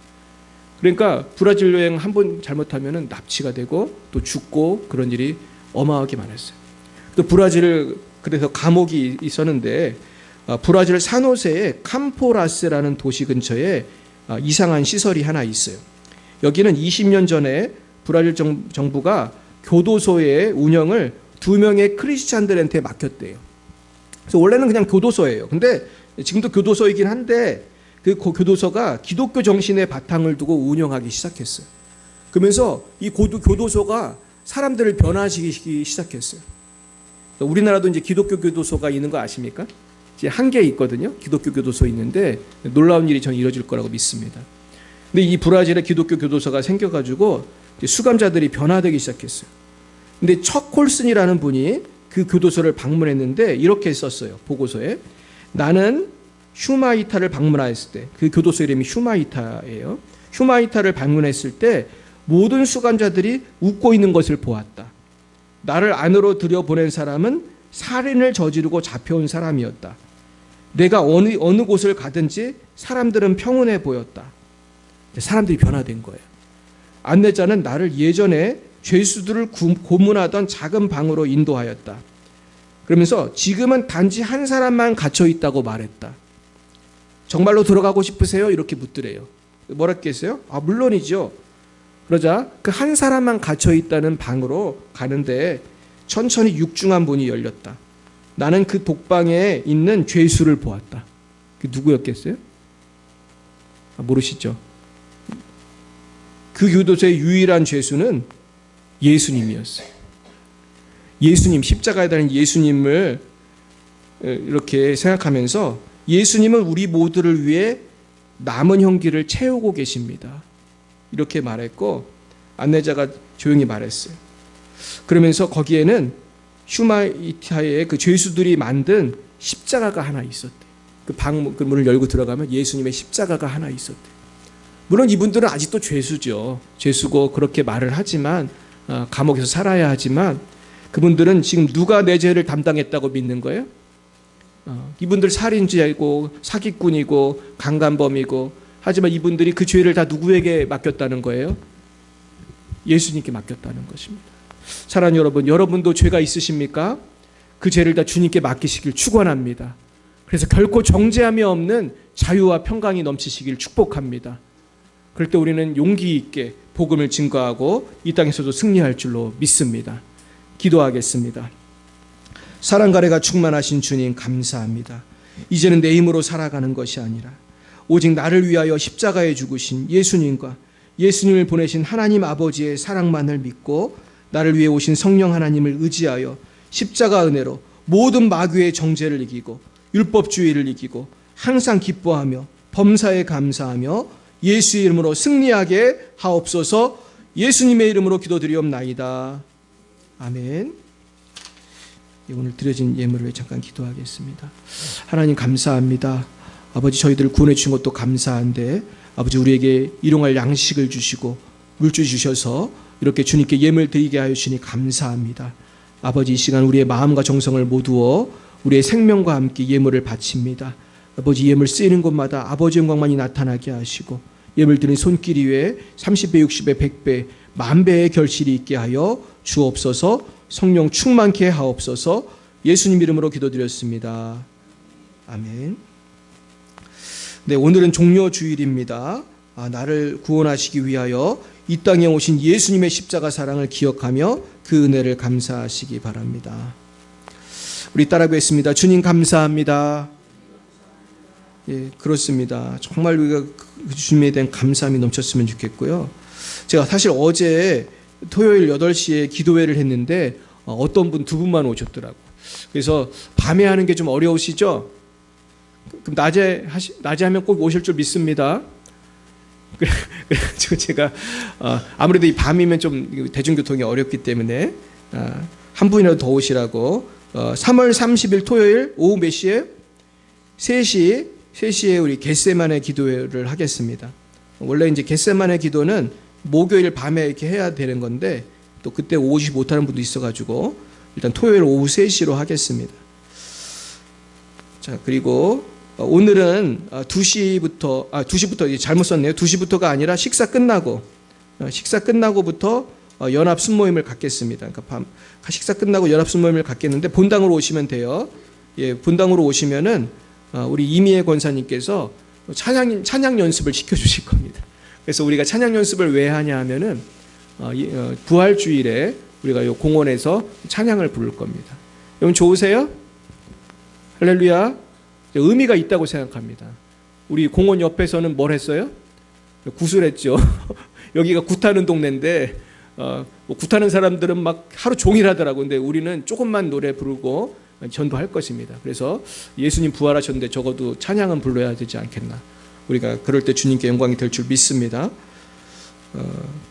그러니까 브라질 여행 한 번 잘못하면은 납치가 되고 또 죽고 그런 일이 어마어마하게 많았어요. 또 브라질 그래서 감옥이 있었는데 브라질 산호세의 캄포라스라는 도시 근처에 이상한 시설이 하나 있어요. 여기는 20년 전에 브라질 정부가 교도소의 운영을 2명의 크리스찬들한테 맡겼대요. 그래서 원래는 그냥 교도소예요. 근데 지금도 교도소이긴 한데 그 교도소가 기독교 정신의 바탕을 두고 운영하기 시작했어요. 그러면서 이 교도소가 사람들을 변화시키기 시작했어요. 우리나라도 이제 기독교 교도소가 있는 거 아십니까? 이제 한 개 있거든요. 기독교 교도소 있는데 놀라운 일이 저는 이루어질 거라고 믿습니다. 근데 이 브라질에 기독교 교도소가 생겨가지고 수감자들이 변화되기 시작했어요. 근데 척 콜슨이라는 분이 그 교도소를 방문했는데 이렇게 썼어요. 보고서에 나는 휴마이타를 방문했을 때 그 교도소 이름이 휴마이타예요. 휴마이타를 방문했을 때 모든 수감자들이 웃고 있는 것을 보았다. 나를 안으로 들여보낸 사람은 살인을 저지르고 잡혀온 사람이었다. 내가 어느 곳을 가든지 사람들은 평온해 보였다. 사람들이 변화된 거예요. 안내자는 나를 예전에 죄수들을 고문하던 작은 방으로 인도하였다. 그러면서 지금은 단지 한 사람만 갇혀 있다고 말했다. 정말로 들어가고 싶으세요? 이렇게 묻더래요. 뭐라 했겠어요? 물론이죠. 그러자 그 한 사람만 갇혀 있다는 방으로 가는데 천천히 육중한 문이 열렸다. 나는 그 독방에 있는 죄수를 보았다. 그 누구였겠어요? 모르시죠? 그 교도소의 유일한 죄수는 예수님이었어요. 예수님, 십자가에 달린 예수님을 이렇게 생각하면서 예수님은 우리 모두를 위해 남은 형기를 채우고 계십니다. 이렇게 말했고 안내자가 조용히 말했어요. 그러면서 거기에는 휴마이타의 그 죄수들이 만든 십자가가 하나 있었대. 그 문을 열고 들어가면 예수님의 십자가가 하나 있었대. 물론 이분들은 아직도 죄수죠. 죄수고 그렇게 말을 하지만 감옥에서 살아야 하지만 그분들은 지금 누가 내 죄를 담당했다고 믿는 거예요? 이분들 살인죄이고 사기꾼이고 강간범이고 하지만 이분들이 그 죄를 다 누구에게 맡겼다는 거예요? 예수님께 맡겼다는 것입니다. 사랑하는 여러분, 여러분도 죄가 있으십니까? 그 죄를 다 주님께 맡기시길 축원합니다. 그래서 결코 정죄함이 없는 자유와 평강이 넘치시길 축복합니다. 그럴 때 우리는 용기 있게 복음을 증거하고 이 땅에서도 승리할 줄로 믿습니다. 기도하겠습니다. 사랑과 은혜가 충만하신 주님 감사합니다. 이제는 내 힘으로 살아가는 것이 아니라 오직 나를 위하여 십자가에 죽으신 예수님과 예수님을 보내신 하나님 아버지의 사랑만을 믿고 나를 위해 오신 성령 하나님을 의지하여 십자가 은혜로 모든 마귀의 정죄를 이기고 율법주의를 이기고 항상 기뻐하며 범사에 감사하며 예수의 이름으로 승리하게 하옵소서. 예수님의 이름으로 기도드리옵나이다. 아멘. 오늘 드려진 예물을 잠깐 기도하겠습니다. 하나님 감사합니다. 아버지 저희들을 구원해 주신 것도 감사한데 아버지 우리에게 일용할 양식을 주시고 물주 주셔서 이렇게 주님께 예물 드리게 하여 주시니 감사합니다. 아버지 이 시간 우리의 마음과 정성을 모두어 우리의 생명과 함께 예물을 바칩니다. 아버지 예물 쓰이는 곳마다 아버지 영광만이 나타나게 하시고 예물 드린 손길 위에 30배, 60배, 100배, 만배의 결실이 있게 하여 주옵소서. 성령 충만케 하옵소서. 예수님 이름으로 기도드렸습니다. 아멘. 네, 오늘은 종려주일입니다. 나를 구원하시기 위하여 이 땅에 오신 예수님의 십자가 사랑을 기억하며 그 은혜를 감사하시기 바랍니다. 우리 따라 하겠습니다. 주님 감사합니다. 예, 그렇습니다. 정말 우리가 그 주님에 대한 감사함이 넘쳤으면 좋겠고요. 제가 사실 어제 토요일 8시에 기도회를 했는데 어떤 분 2분만 오셨더라고요. 그래서 밤에 하는 게 좀 어려우시죠? 그럼 낮에 하면 꼭 오실 줄 믿습니다. 그래가지고 제가 아무래도 이 밤이면 좀 대중교통이 어렵기 때문에 한 분이라도 더 오시라고 3월 30일 토요일 오후 몇 시에? 3시에 우리 겟세마네 기도회를 하겠습니다. 원래 이제 겟세마네 기도는 목요일 밤에 이렇게 해야 되는 건데 또 그때 오지 못하는 분도 있어가지고 일단 토요일 오후 3시로 하겠습니다. 자, 그리고 오늘은 2시부터 잘못 썼네요. 2시부터가 아니라 식사 끝나고부터 연합 순모임을 갖겠습니다. 그러니까 식사 끝나고 연합 순모임을 갖겠는데 본당으로 오시면 돼요. 예, 본당으로 오시면은 우리 이미애 권사님께서 찬양 연습을 시켜주실 겁니다. 그래서 우리가 찬양 연습을 왜 하냐 하면은 부활주일에 우리가 이 공원에서 찬양을 부를 겁니다. 여러분 좋으세요? 할렐루야. 의미가 있다고 생각합니다. 우리 공원 옆에서는 뭘 했어요? 구슬했죠. 여기가 굿하는 동네인데 굿하는 사람들은 막 하루 종일 하더라고요. 근데 우리는 조금만 노래 부르고 전도할 것입니다. 그래서 예수님 부활하셨는데 적어도 찬양은 불러야 되지 않겠나. 우리가 그럴 때 주님께 영광이 될 줄 믿습니다.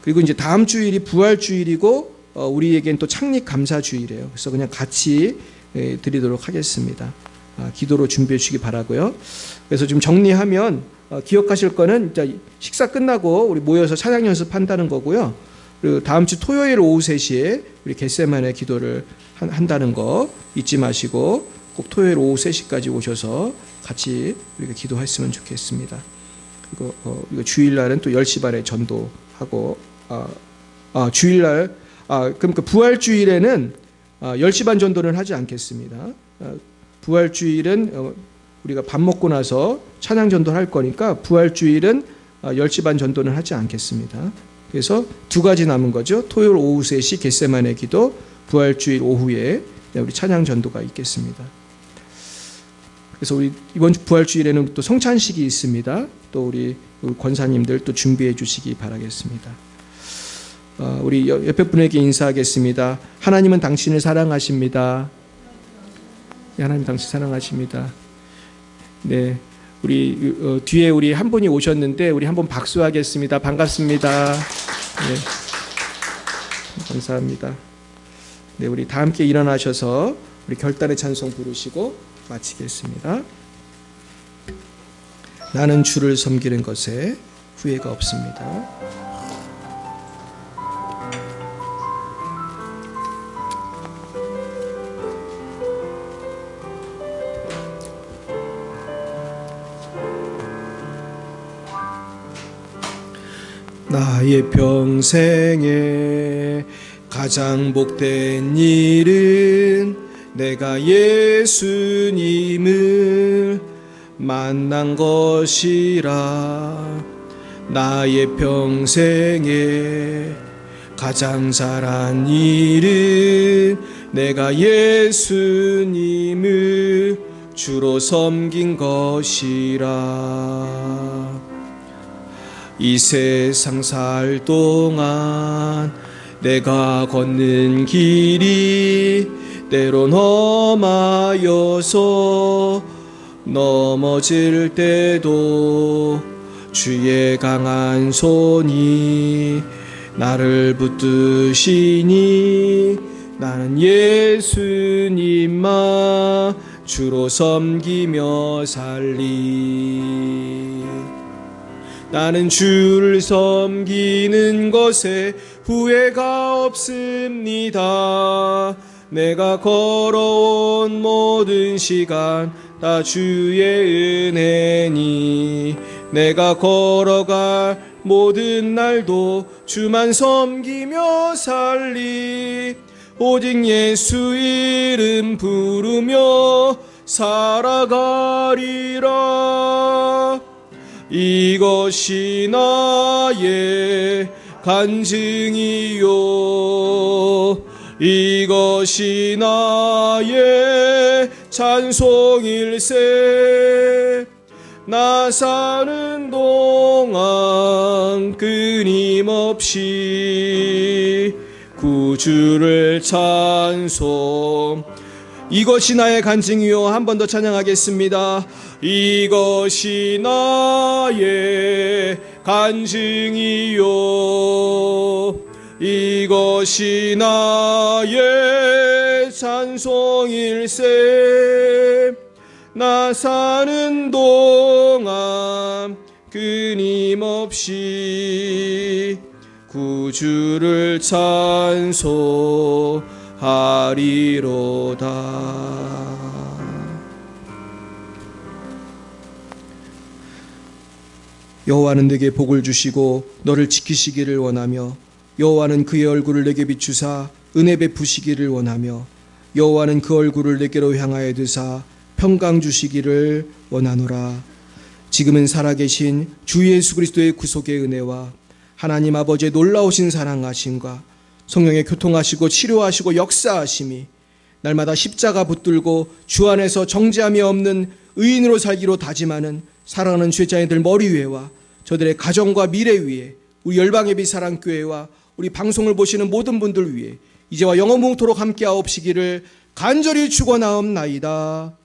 그리고 이제 다음 주일이 부활주일이고 우리에겐 또 창립 감사주일이에요. 그래서 그냥 같이 드리도록 하겠습니다. 기도로 준비해 주시기 바라고요. 그래서 좀 정리하면 기억하실 거는 이제 식사 끝나고 우리 모여서 찬양 연습한다는 거고요. 그리고 다음 주 토요일 오후 3시에 우리 겟세마네 기도를 한다는 거 잊지 마시고 꼭 토요일 오후 3시까지 오셔서 같이 우리가 기도했으면 좋겠습니다. 그리고 주일날은 또 10시 반에 전도하고 주일날 그럼 그 부활주일에는 10시 반 전도는 하지 않겠습니다. 부활주일은 우리가 밥 먹고 나서 찬양 전도를 할 거니까 부활주일은 10시 반 전도는 하지 않겠습니다. 그래서 2가지 남은 거죠. 토요일 오후 3시 겟세마네 기도, 부활주일 오후에 우리 찬양 전도가 있겠습니다. 그래서 우리 이번 부활주일에는 또 성찬식이 있습니다. 또 우리 권사님들 또 준비해 주시기 바라겠습니다. 우리 옆에 분에게 인사하겠습니다. 하나님은 당신을 사랑하십니다. 네, 하나님 당신 사랑하십니다. 네, 우리 뒤에 우리 한 분이 오셨는데 우리 한번 박수하겠습니다. 반갑습니다. 네, 감사합니다. 네, 우리 다 함께 일어나셔서 우리 결단의 찬송 부르시고 마치겠습니다. 나는 주를 섬기는 것에 후회가 없습니다. 나의 평생에 가장 복된 일은 내가 예수님을 만난 것이라. 나의 평생에 가장 잘한 일은 내가 예수님을 주로 섬긴 것이라. 이 세상 살 동안 내가 걷는 길이 때론 험하여서 넘어질 때도 주의 강한 손이 나를 붙드시니 나는 예수님만 주로 섬기며 살리. 나는 주를 섬기는 것에 후회가 없습니다. 내가 걸어온 모든 시간 다 주의 은혜니 내가 걸어갈 모든 날도 주만 섬기며 살리. 오직 예수 이름 부르며 살아가리라. 이것이 나의 간증이요 이것이 나의 찬송일세 나 사는 동안 끊임없이 구주를 찬송 이것이 나의 간증이요 한 번 더 찬양하겠습니다. 이것이 나의 간증이요 이것이 나의 찬송일세 나 사는 동안 끊임없이 구주를 찬송하리로다. 여호와는 내게 복을 주시고 너를 지키시기를 원하며 여호와는 그의 얼굴을 내게 비추사 은혜 베푸시기를 원하며 여호와는 그 얼굴을 내게로 향하여 드사 평강 주시기를 원하노라. 지금은 살아계신 주 예수 그리스도의 구속의 은혜와 하나님 아버지의 놀라우신 사랑하심과 성령의 교통하시고 치료하시고 역사하심이 날마다 십자가 붙들고 주 안에서 정죄함이 없는 의인으로 살기로 다짐하는 사랑하는 죄자애들 머리 위에와 저들의 가정과 미래 위에 우리 열방예비 사랑교회와 우리 방송을 보시는 모든 분들 위해 이제와 영원토록 함께하옵시기를 간절히 축원하옵나이다.